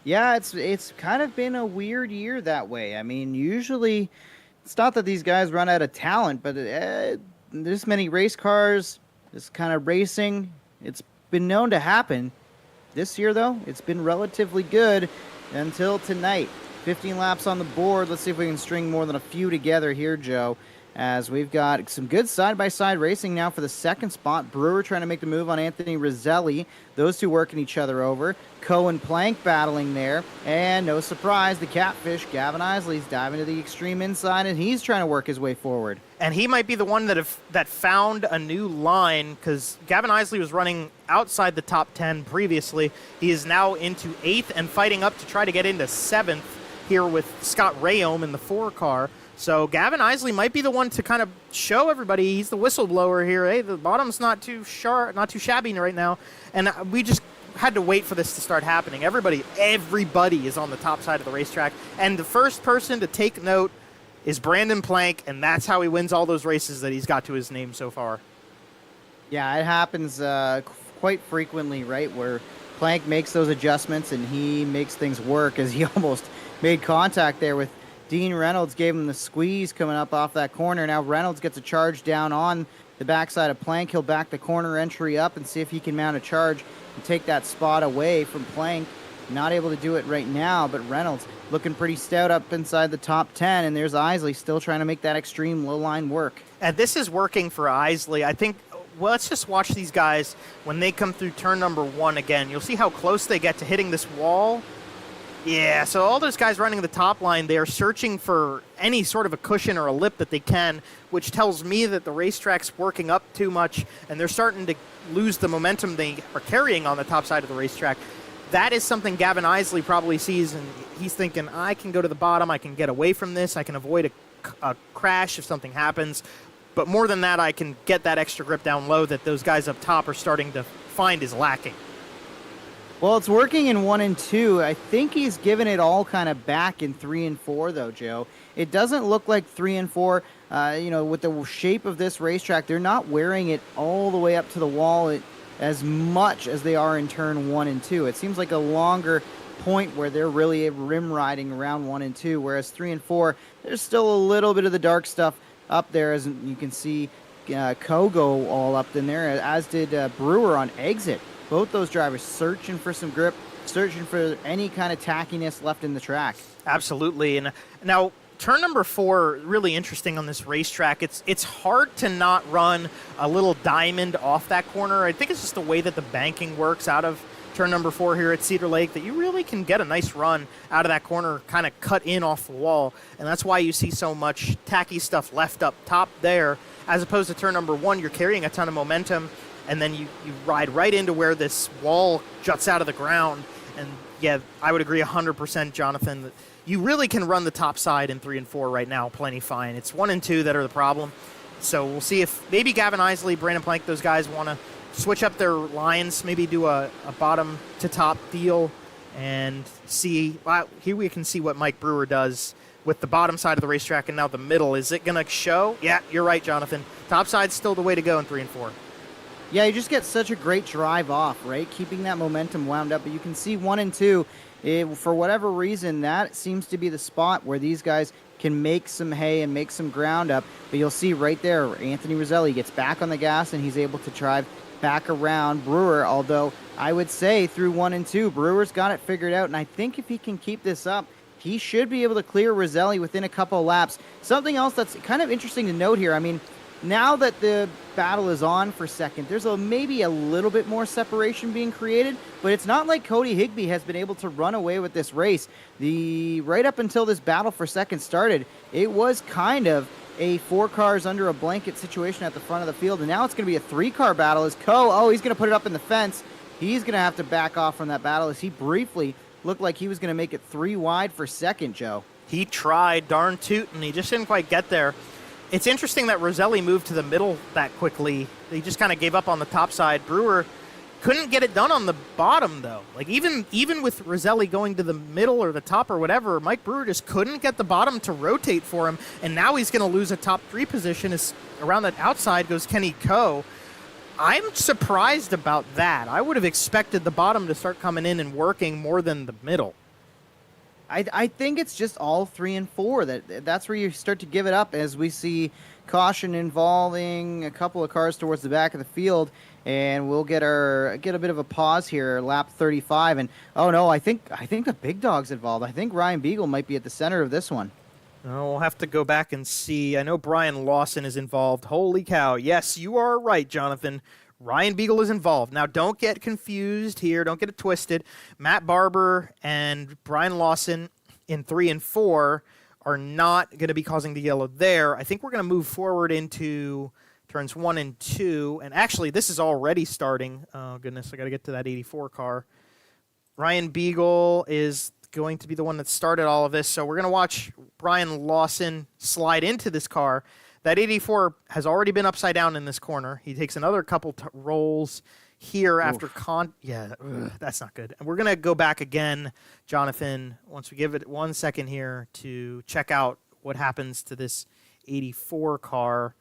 Yeah, it's kind of been a weird year that way. I mean, usually it's not that these guys run out of talent, but this many race cars, this kind of racing, it's been known to happen. This year, though, it's been relatively good until tonight. 15 laps on the board. Let's see if we can string more than a few together here, Joe. as we've got some good side-by-side racing now for the second spot. Brewer trying to make the move on Anthony Roselli. Those two working each other over. Coe and Plank battling there. And no surprise, the catfish, Gavin Isley's diving to the extreme inside, and he's trying to work his way forward. And he might be the one that found a new line, because Gavin Isley was running outside the top 10 previously. He is now into 8th and fighting up to try to get into 7th here with Scott Rayom in the 4 car. So Gavin Isley might be the one to kind of show everybody he's the whistleblower here. Hey, the bottom's not too shabby right now. And we just had to wait for this to start happening. Everybody is on the top side of the racetrack. And the first person to take note is Brandon Plank, and that's how he wins all those races that he's got to his name so far. Yeah, it happens quite frequently, right, where Plank makes those adjustments and he makes things work, as he almost made contact there with Dean Reynolds, gave him the squeeze coming up off that corner. Now Reynolds gets a charge down on the backside of Plank. He'll back the corner entry up and see if he can mount a charge and take that spot away from Plank. Not able to do it right now, but Reynolds looking pretty stout up inside the top 10, and there's Isley still trying to make that extreme low line work. And this is working for Isley. I think, well, let's just watch these guys when they come through turn number 1 again. You'll see how close they get to hitting this wall. Yeah, so all those guys running the top line, they're searching for any sort of a cushion or a lip that they can, which tells me that the racetrack's working up too much, and they're starting to lose the momentum they are carrying on the top side of the racetrack. That is something Gavin Isley probably sees, and he's thinking, I can go to the bottom, I can get away from this, I can avoid a crash if something happens, but more than that, I can get that extra grip down low that those guys up top are starting to find is lacking. Well, it's working in 1 and 2. I think he's given it all kind of back in 3 and 4, though, Joe. It doesn't look like 3 and 4, with the shape of this racetrack, they're not wearing it all the way up to the wall as much as they are in turn 1 and 2. It seems like a longer point where they're really rim riding around 1 and 2, whereas 3 and 4, there's still a little bit of the dark stuff up there, as you can see Kogo all up in there, as did Brewer on exit. Both those drivers searching for some grip, searching for any kind of tackiness left in the track. Absolutely. And now, turn number 4, really interesting on this racetrack. It's hard to not run a little diamond off that corner. I think it's just the way that the banking works out of turn number 4 here at Cedar Lake, that you really can get a nice run out of that corner, kind of cut in off the wall. And that's why you see so much tacky stuff left up top there, as opposed to turn number 1, you're carrying a ton of momentum. And then you ride right into where this wall juts out of the ground. And, yeah, I would agree 100%, Jonathan, that you really can run the top side in 3 and 4 right now plenty fine. It's 1 and 2 that are the problem. So we'll see if maybe Gavin Isley, Brandon Plank, those guys want to switch up their lines, maybe do a bottom-to-top deal and see. Well, here we can see what Mike Brewer does with the bottom side of the racetrack and now the middle. Is it going to show? Yeah, you're right, Jonathan. Top side's still the way to go in 3 and 4. Yeah, you just get such a great drive off, right? Keeping that momentum wound up. But you can see 1 and 2, for whatever reason, that seems to be the spot where these guys can make some hay and make some ground up. But you'll see right there, Anthony Roselli gets back on the gas and he's able to drive back around Brewer. Although I would say through 1 and 2, Brewer's got it figured out. And I think if he can keep this up, he should be able to clear Roselli within a couple of laps. Something else that's kind of interesting to note here, I mean, now that the battle is on for second, there's maybe a little bit more separation being created, but it's not like Cody Higbee has been able to run away with this race. Right up until this battle for second started, it was kind of a 4 cars under a blanket situation at the front of the field, and now it's going to be a 3-car battle as he's going to put it up in the fence. He's going to have to back off from that battle as he briefly looked like he was going to make it 3 wide for second, Joe. He tried, darn toot, and he just didn't quite get there. It's interesting that Roselli moved to the middle that quickly. He just kind of gave up on the top side. Brewer couldn't get it done on the bottom, though. Like, even with Roselli going to the middle or the top or whatever, Mike Brewer just couldn't get the bottom to rotate for him, and now he's going to lose a top 3 position as around that outside goes Kenny Coe. I'm surprised about that. I would have expected the bottom to start coming in and working more than the middle. I think it's just all 3 and 4 that's where you start to give it up, as we see caution involving a couple of cars towards the back of the field, and we'll get a bit of a pause here, lap 35, and oh no, I think the big dog's involved. I think Ryan Beagle might be at the center of this one. Oh, we'll have to go back and see. I know Brian Lawson is involved. Holy cow. Yes, you are right, Jonathan. Ryan Beagle is involved. Now, don't get confused here. Don't get it twisted. Matt Barber and Brian Lawson in 3 and 4 are not going to be causing the yellow there. I think we're going to move forward into turns 1 and 2. And actually, this is already starting. Oh, goodness, I got to get to that 84 car. Ryan Beagle is going to be the one that started all of this. So we're going to watch Brian Lawson slide into this car. That 84 has already been upside down in this corner. He takes another couple rolls here after that's not good. And we're going to go back again, Jonathan, once we give it 1 second here to check out what happens to this 84 car.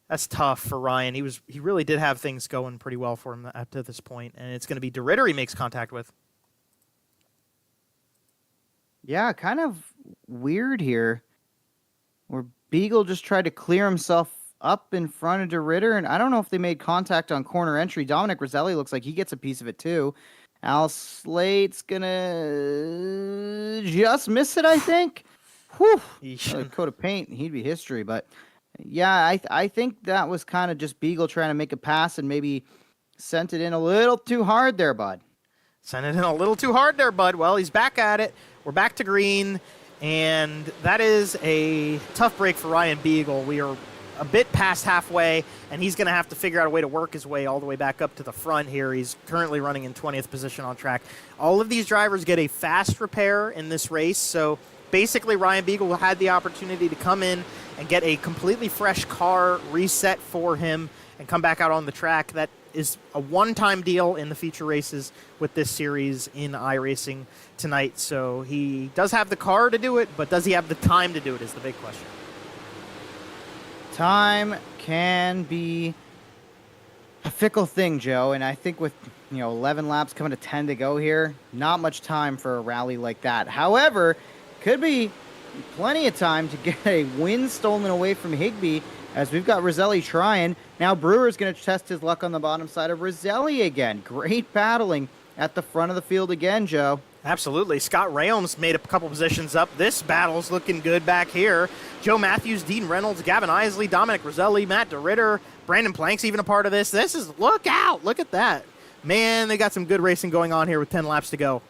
That's tough for Ryan. He really did have things going pretty well for him up to this point, and it's going to be DeRitter he makes contact with. Yeah, kind of weird here, where Beagle just tried to clear himself up in front of DeRitter, and I don't know if they made contact on corner entry. Dominic Roselli looks like he gets a piece of it too. Al Slate's gonna just miss it, I think. Whew. Another coat of paint, he'd be history. But yeah, I think that was kind of just Beagle trying to make a pass and maybe sent it in a little too hard there, bud. Sent it in a little too hard there, bud. Well, he's back at it. We're back to green, and that is a tough break for Ryan Beagle. We are a bit past halfway, and he's going to have to figure out a way to work his way all the way back up to the front here. He's currently running in 20th position on track. All of these drivers get a fast repair in this race, so basically Ryan Beagle had the opportunity to come in and get a completely fresh car reset for him and come back out on the track. That is a one-time deal in the feature races with this series in iRacing tonight. So he does have the car to do it, but does he have the time to do it is the big question. Time can be a fickle thing, Joe, and I think with 11 laps coming to 10 to go here, not much time for a rally like that. However, could be plenty of time to get a win stolen away from Higbee, as we've got Roselli trying. Now Brewer's going to test his luck on the bottom side of Roselli again. Great battling at the front of the field again, Joe. Absolutely. Scott Rayoms made a couple positions up. This battle's looking good back here. Joe Matthews, Dean Reynolds, Gavin Isley, Dominic Roselli, Matt DeRitter, Brandon Plank's even a part of this. This is, look out, look at that. Man, they got some good racing going on here with 10 laps to go.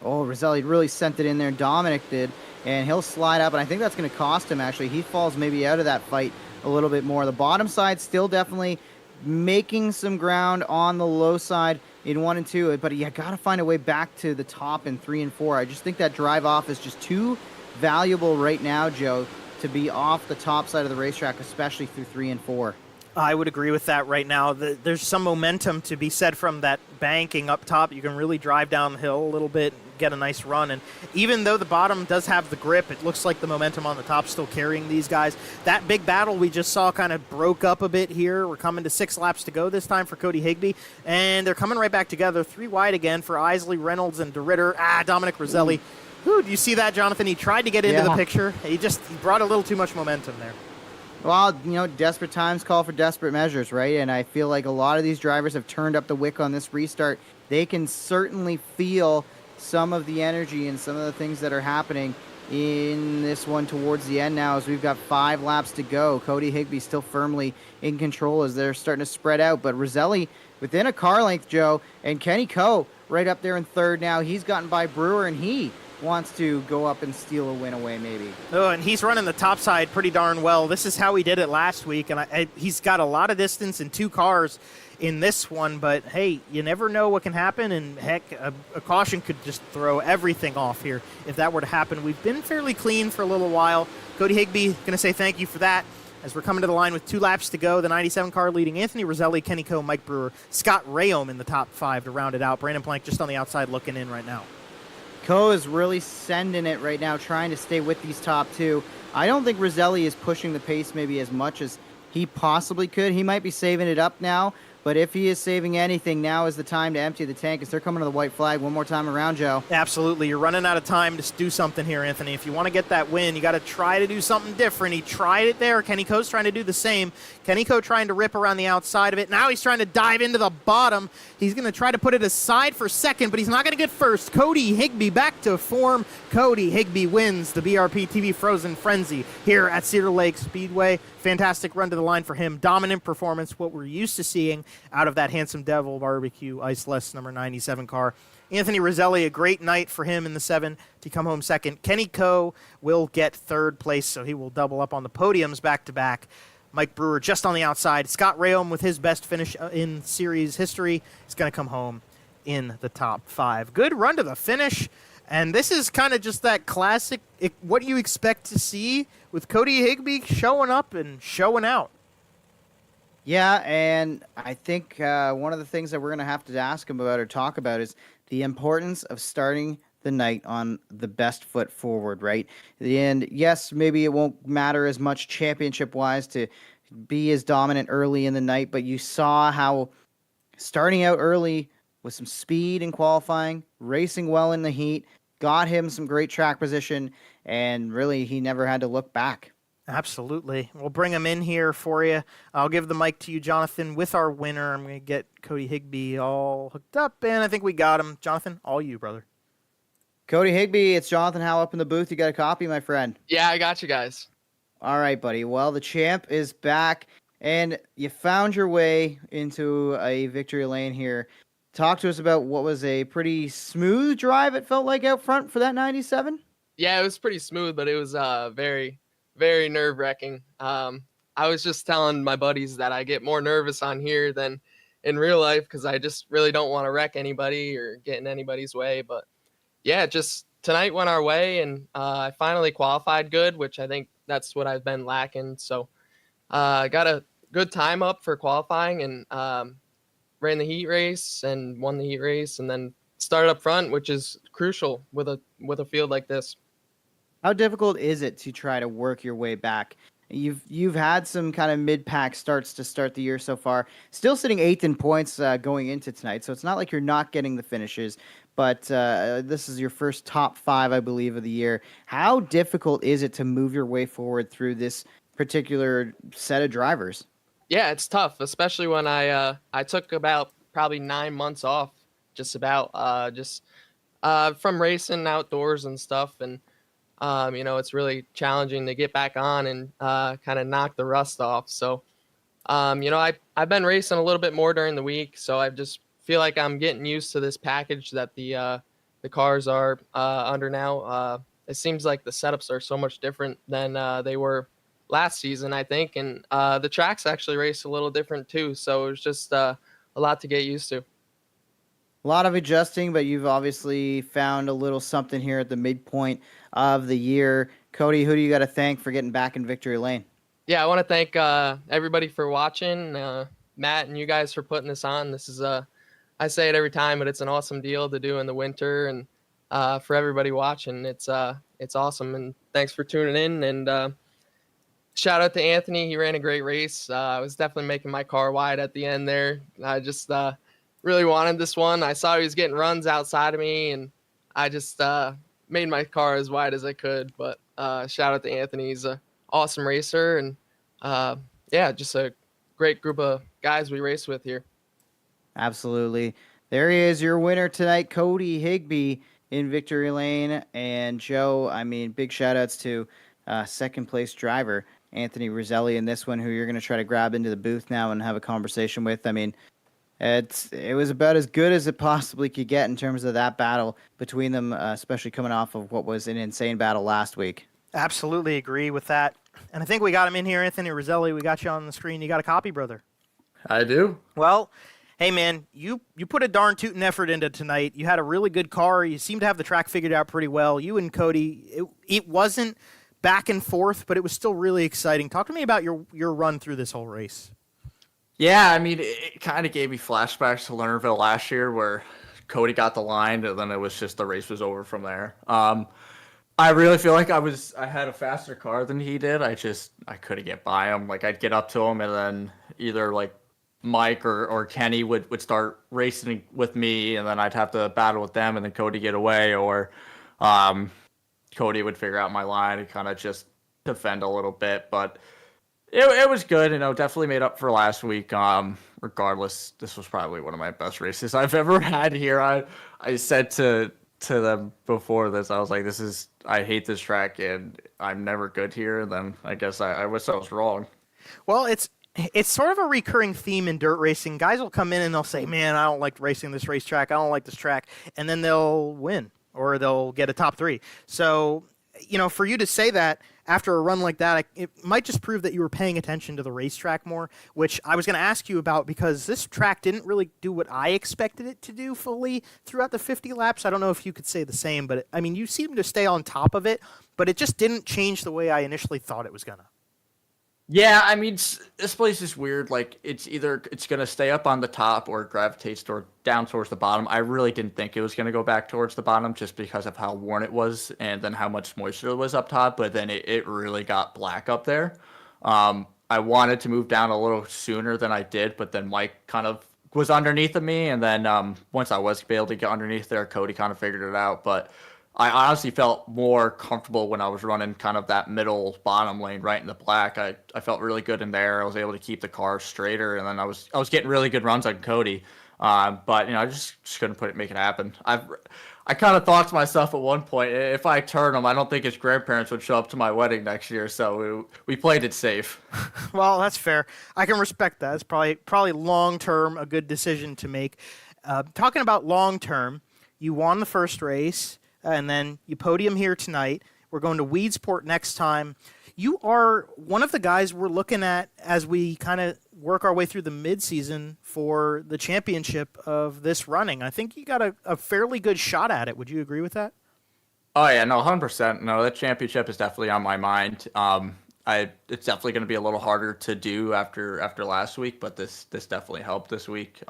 Oh, Roselli really sent it in there. Dominic did, and he'll slide up, and I think that's going to cost him, actually. He falls maybe out of that fight a little bit more. The bottom side still definitely making some ground on the low side in 1 and 2, but you got to find a way back to the top in 3 and 4. I just think that drive off is just too valuable right now, Joe, to be off the top side of the racetrack, especially through 3 and 4. I would agree with that right now. There's some momentum to be said from that banking up top. You can really drive downhill a little bit, get a nice run. And even though the bottom does have the grip, it looks like the momentum on the top still carrying these guys. That big battle we just saw kind of broke up a bit here. We're coming to 6 laps to go this time for Cody Higbee. And they're coming right back together. 3 wide again for Isley, Reynolds, and DeRitter. Dominic Roselli. Ooh, do you see that, Jonathan? He tried to get into the picture. He brought a little too much momentum there. Well, desperate times call for desperate measures, right? And I feel like a lot of these drivers have turned up the wick on this restart. They can certainly feel some of the energy and some of the things that are happening in this one towards the end now, as we've got 5 laps to go. Cody Higbee still firmly in control as they're starting to spread out. But Roselli within a car length, Joe, and Kenny Coe right up there in third now. He's gotten by Brewer, and he wants to go up and steal a win away maybe. Oh, and he's running the top side pretty darn well. This is how he did it last week, and he's got a lot of distance in 2 cars in this one, but hey, you never know what can happen, and heck, a caution could just throw everything off here if that were to happen. We've been fairly clean for a little while. Cody Higbee, going to say thank you for that. As we're coming to the line with 2 laps to go, the 97 car leading Anthony Roselli, Kenny Coe, Mike Brewer, Scott Rayom in the top 5 to round it out. Brandon Plank just on the outside looking in right now. Coe is really sending it right now, trying to stay with these top 2. I don't think Roselli is pushing the pace maybe as much as he possibly could. He might be saving it up now, But if he is saving anything, now is the time to empty the tank as they're coming to the white flag one more time around, Joe. Absolutely. You're running out of time to do something here, Anthony. If you want to get that win, you got to try to do something different. He tried it there. Kenny Co's trying to do the same. Kenny Co trying to rip around the outside of it. Now he's trying to dive into the bottom. He's going to try to put it aside for second, but he's not going to get first. Cody Higbee back to form. Cody Higbee wins the BRPtv Frozen Frenzy here at Cedar Lake Speedway. Fantastic run to the line for him. Dominant performance, what we're used to seeing out of that Handsome Devil Barbecue Iceless number 97 car. Anthony Roselli, a great night for him in the 7 to come home second. Kenny Co will get third place, so he will double up on the podiums back-to-back. Mike Brewer just on the outside. Scott Rayom with his best finish in series history is going to come home in the top 5. Good run to the finish. And this is kind of just that classic, what you expect to see with Cody Higbee showing up and showing out. Yeah, and I think one of the things that we're going to have to ask him about or talk about is the importance of starting the night on the best foot forward, right? And yes, maybe it won't matter as much championship-wise to be as dominant early in the night, but you saw how starting out early with some speed in qualifying, racing well in the heat, got him some great track position, and really he never had to look back. Absolutely. We'll bring him in here for you. I'll give the mic to you, Jonathan, with our winner. I'm going to get Cody Higbee all hooked up, and I think we got him. Jonathan, all you, brother. Cody Higbee, it's Jonathan Howe up in the booth. You got a copy, my friend? Yeah, I got you guys. All right, buddy. Well, the champ is back, and you found your way into a victory lane here. Talk to us about what was a pretty smooth drive, it felt like, out front for that 97? Yeah, it was pretty smooth, but it was very, very nerve-wracking. I was just telling my buddies that I get more nervous on here than in real life because I just really don't want to wreck anybody or get in anybody's way. But, yeah, just tonight went our way, and I finally qualified good, which I think that's what I've been lacking. So I got a good time up for qualifying and ran the heat race and won the heat race, and then started up front, which is crucial with a field like this. How difficult is it to try to work your way back? You've had some kind of mid-pack starts to start the year so far. Still sitting 8th in points going into tonight, so it's not like you're not getting the finishes, but this is your first top 5, I believe, of the year. How difficult is it to move your way forward through this particular set of drivers? Yeah, it's tough, especially when I took about probably 9 months off, just from racing outdoors and stuff, and it's really challenging to get back on and kind of knock the rust off. So, I've been racing a little bit more during the week, so I just feel like I'm getting used to this package that the cars are under now. It seems like the setups are so much different than they were last season, I think, and the tracks actually race a little different too, so it was just a lot to get used to. A lot of adjusting, but you've obviously found a little something here at the midpoint of the year. Cody, who do you got to thank for getting back in victory lane? Yeah, I want to thank everybody for watching, Matt and you guys for putting this on. This is I say it every time, but it's an awesome deal to do in the winter, and for everybody watching, it's awesome, and thanks for tuning in, and shout out to Anthony. He ran a great race. I was definitely making my car wide at the end there. I just really wanted this one. I saw he was getting runs outside of me, and I just made my car as wide as I could. But shout out to Anthony. He's an awesome racer, and just a great group of guys we race with here. Absolutely. There he is, your winner tonight, Cody Higbee in victory lane. And Joe, I mean, big shout outs to second place driver Anthony Roselli in this one, who you're going to try to grab into the booth now and have a conversation with. I mean, it was about as good as it possibly could get in terms of that battle between them, especially coming off of what was an insane battle last week. Absolutely agree with that. And I think we got him in here, Anthony Roselli. We got you on the screen. You got a copy, brother? I do. Well, hey, man, you put a darn tootin' effort into tonight. You had a really good car. You seem to have the track figured out pretty well. You and Cody, it wasn't back and forth, but it was still really exciting. Talk to me about your run through this whole race. Yeah, I mean, it kind of gave me flashbacks to Lernerville last year where Cody got the line, and then it was just the race was over from there. I really feel like I had a faster car than he did. I couldn't get by him. Like, I'd get up to him, and then either, like, Mike or Kenny would start racing with me, and then I'd have to battle with them, and then Cody get away, or Cody would figure out my line and kind of just defend a little bit. But it was good, definitely made up for last week. Regardless, this was probably one of my best races I've ever had here. I said to them before this, I was like, I hate this track and I'm never good here. And then I guess I wish I was wrong. Well, it's sort of a recurring theme in dirt racing. Guys will come in and they'll say, "Man, I don't like racing this racetrack. I don't like this track," and then they'll win or they'll get a top 3. So, for you to say that after a run like that, it might just prove that you were paying attention to the racetrack more, which I was going to ask you about because this track didn't really do what I expected it to do fully throughout the 50 laps. I don't know if you could say the same, but you seem to stay on top of it, but it just didn't change the way I initially thought it was going to. Yeah, I mean, this place is weird. Like, it's going to stay up on the top or gravitate down towards the bottom. I really didn't think it was going to go back towards the bottom just because of how worn it was and then how much moisture was up top. But then it really got black up there. I wanted to move down a little sooner than I did, but then Mike kind of was underneath of me. And then once I was able to get underneath there, Cody kind of figured it out. But I honestly felt more comfortable when I was running kind of that middle bottom lane right in the black. I felt really good in there. I was able to keep the car straighter, and then I was getting really good runs on Cody. But I just couldn't make it happen. I kind of thought to myself at one point, if I turn him, I don't think his grandparents would show up to my wedding next year. So we played it safe. Well, that's fair. I can respect that. It's probably long term a good decision to make. Talking about long term, you won the first race. And then you podium here tonight. We're going to Weedsport next time. You are one of the guys we're looking at as we kind of work our way through the midseason for the championship of this running. I think you got a fairly good shot at it. Would you agree with that? Oh, yeah, no, 100%. No, that championship is definitely on my mind. It's definitely going to be a little harder to do after last week, but this definitely helped this week.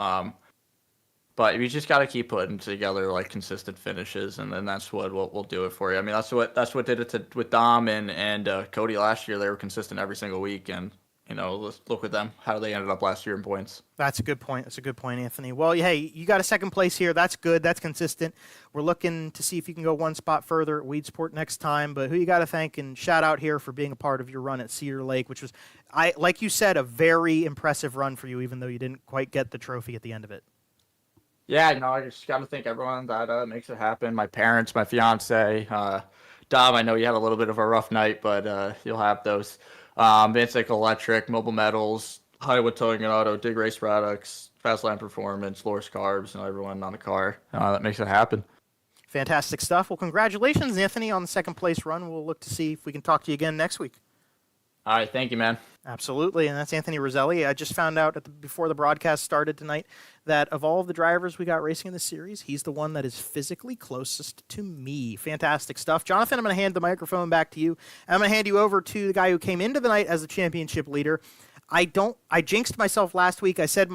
But we just got to keep putting together like consistent finishes, and then that's what will do it for you. I mean, that's what did it with Dom and Cody last year. They were consistent every single week, and let's look at them how they ended up last year in points. That's a good point. Anthony. Well, hey, you got a second place here. That's good. That's consistent. We're looking to see if you can go one spot further at Weedsport next time. But who you got to thank and shout out here for being a part of your run at Cedar Lake, which was, like you said, a very impressive run for you, even though you didn't quite get the trophy at the end of it. Yeah, I just got to thank everyone that makes it happen. My parents, my fiance, Dom. I know you had a little bit of a rough night, but you'll have those. Vansec Electric, Mobile Metals, Hollywood Towing and Auto, Dig Race Products, Fastline Performance, Loris Carbs, everyone on the car that makes it happen. Fantastic stuff. Well, congratulations, Anthony, on the second place run. We'll look to see if we can talk to you again next week. All right, thank you, man. Absolutely, and that's Anthony Roselli. I just found out before the broadcast started tonight that of all of the drivers we got racing in this series, he's the one that is physically closest to me. Fantastic stuff. Jonathon, I'm going to hand the microphone back to you. I'm going to hand you over to the guy who came into the night as the championship leader. I jinxed myself last week. I said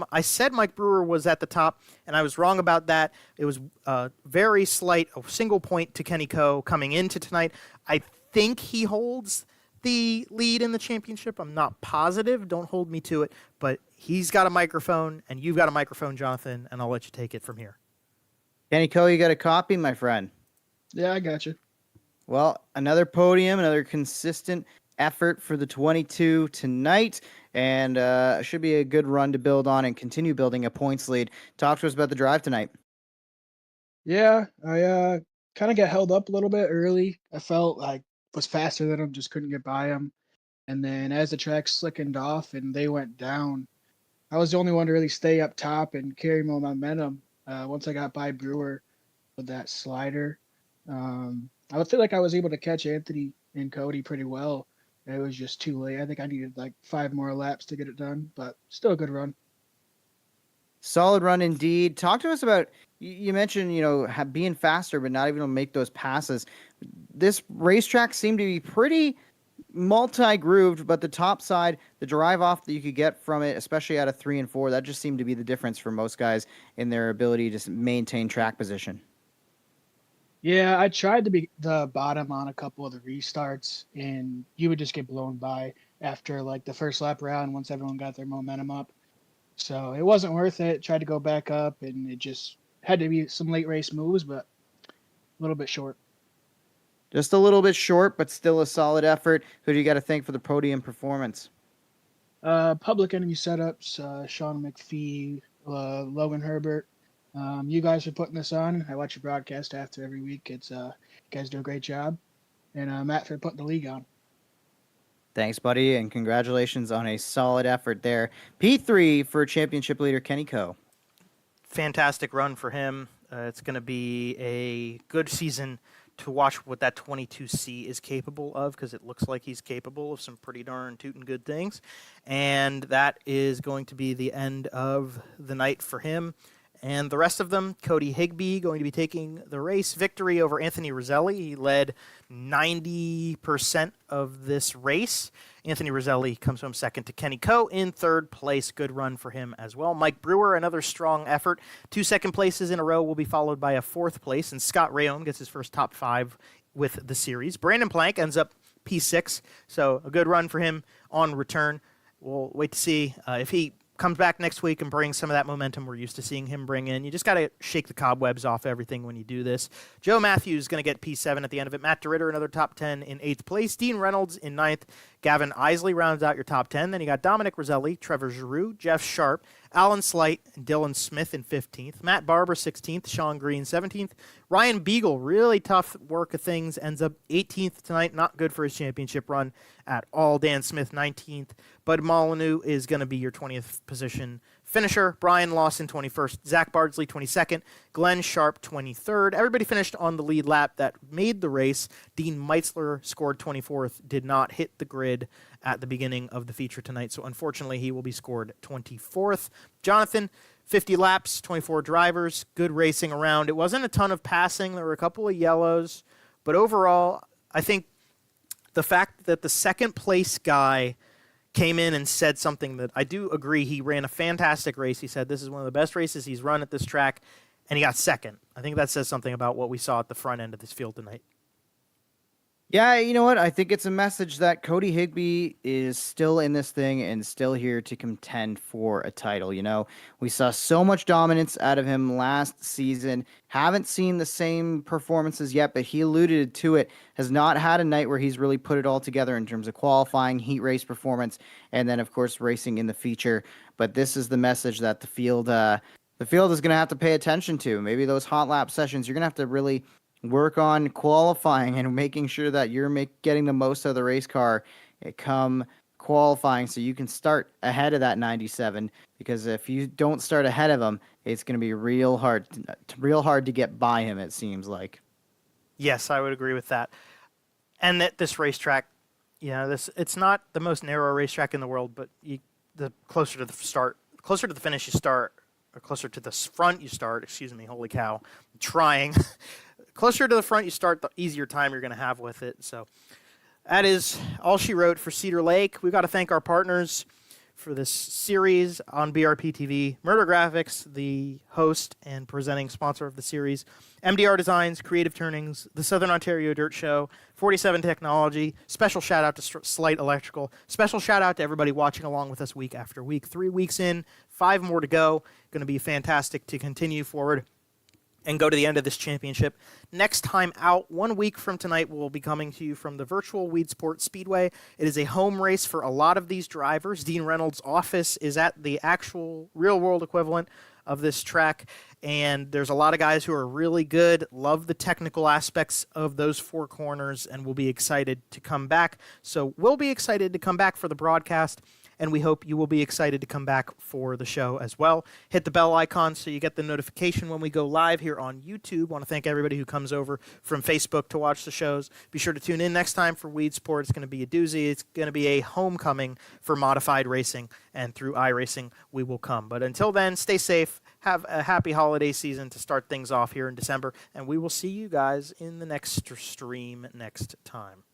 Mike Brewer was at the top, and I was wrong about that. It was very slight, a single point to Kenny Coe coming into tonight. I think he holds the lead in the championship. I'm not positive. Don't hold me to it. But he's got a microphone, and you've got a microphone, Jonathon, and I'll let you take it from here. Kenny Coe, you got a copy, my friend? Yeah, I got you. Well, another podium, another consistent effort for the 22 tonight, and should be a good run to build on and continue building a points lead. Talk to us about the drive tonight. Yeah, I kind of got held up a little bit early. I felt like was faster than him, just couldn't get by him. And then as the track slickened off and they went down, I was the only one to really stay up top and carry my momentum. Once I got by Brewer with that slider, I would feel like I was able to catch Anthony and Cody pretty well. It was just too late. I think I needed like 5 more laps to get it done, but still a good run. Solid run indeed. Talk to us about, you mentioned, being faster, but not even able to make those passes. This racetrack seemed to be pretty multi-grooved, but the top side, the drive off that you could get from it, especially out of 3 and 4, that just seemed to be the difference for most guys in their ability to maintain track position. Yeah, I tried to be the bottom on a couple of the restarts, and you would just get blown by after like the first lap round once everyone got their momentum up. So it wasn't worth it. Tried to go back up, and it just had to be some late race moves, but a little bit short. Just a little bit short, but still a solid effort. Who do you got to thank for the podium performance? Public Enemy Setups, Sean McPhee, Logan Herbert. You guys are putting this on. I watch your broadcast after every week. It's you guys do a great job. And Matt for putting the league on. Thanks, buddy, and congratulations on a solid effort there. P3 for championship leader Kenny Coe. Fantastic run for him. It's going to be a good season to watch what that 22C is capable of, because it looks like he's capable of some pretty darn tootin' good things. And that is going to be the end of the night for him. And the rest of them, Cody Higbee going to be taking the race. Victory over Anthony Roselli. He led 90% of this race. Anthony Roselli comes home second to Kenny Coe in third place. Good run for him as well. Mike Brewer, another strong effort. 2 second places in a row will be followed by a fourth place. And Scott Rayom gets his first top 5 with the series. Brandon Plank ends up P6. So a good run for him on return. We'll wait to see if he comes back next week and brings some of that momentum we're used to seeing him bring in. You just got to shake the cobwebs off everything when you do this. Joe Matthews is going to get P7 at the end of it. Matt DeRitter, another top 10 in 8th place. Dean Reynolds in 9th. Gavin Isley rounds out your top 10. Then you got Dominic Roselli, Trevor Giroux, Jeff Sharp, Alan Slight, and Dylan Smith in 15th. Matt Barber, 16th. Sean Green, 17th. Ryan Beagle, really tough work of things, ends up 18th tonight. Not good for his championship run at all. Dan Smith, 19th. Bud Molyneux is going to be your 20th position finisher. Brian Lawson, 21st. Zach Bardsley, 22nd. Glenn Sharp, 23rd. Everybody finished on the lead lap that made the race. Dean Meitzler scored 24th, did not hit the grid at the beginning of the feature tonight, so unfortunately he will be scored 24th. Jonathan, 50 laps, 24 drivers, good racing around. It wasn't a ton of passing. There were a couple of yellows, but overall, I think the fact that the second place guy came in and said something that I do agree, he ran a fantastic race. He said this is one of the best races he's run at this track, and he got second. I think that says something about what we saw at the front end of this field tonight. Yeah, you know what? I think it's a message that Cody Higbee is still in this thing and still here to contend for a title. You know, we saw so much dominance out of him last season. Haven't seen the same performances yet, but he alluded to it. Has not had a night where he's really put it all together in terms of qualifying, heat race performance, and then, of course, racing in the feature. But this is the message that the field is going to have to pay attention to. Maybe those hot lap sessions, you're going to have to really work on qualifying and making sure that you're getting the most out of the race car come qualifying, so you can start ahead of that 97, because if you don't start ahead of him, it's going to be real hard to get by him, it seems like. Yes, I would agree with that. And that this racetrack, you know, it's not the most narrow racetrack in the world, but the closer to the finish you start, or closer to the front you start, excuse me, holy cow, I'm trying. Closer to the front you start, the easier time you're going to have with it. So that is all she wrote for Cedar Lake. We've got to thank our partners for this series on BRPtv. Murder Graphics, the host and presenting sponsor of the series. MRDR Designs, Creative Turnings, the Southern Ontario Dirt Show, 47 Technology. Special shout out to Slight Electrical. Special shout out to everybody watching along with us week after week. 3 weeks in, 5 more to go. Going to be fantastic to continue forward and go to the end of this championship. Next time out, 1 week from tonight, we'll be coming to you from the virtual Weed Sports Speedway. It is a home race for a lot of these drivers. Dean Reynolds' office is at the actual real-world equivalent of this track, and there's a lot of guys who are really good, love the technical aspects of those 4 corners, and will be excited to come back. So we'll be excited to come back for the broadcast, and we hope you will be excited to come back for the show as well. Hit the bell icon so you get the notification when we go live here on YouTube. I want to thank everybody who comes over from Facebook to watch the shows. Be sure to tune in next time for Weed Sport. It's going to be a doozy. It's going to be a homecoming for modified racing, and through iRacing we will come. But until then, stay safe. Have a happy holiday season to start things off here in December, and we will see you guys in the next stream next time.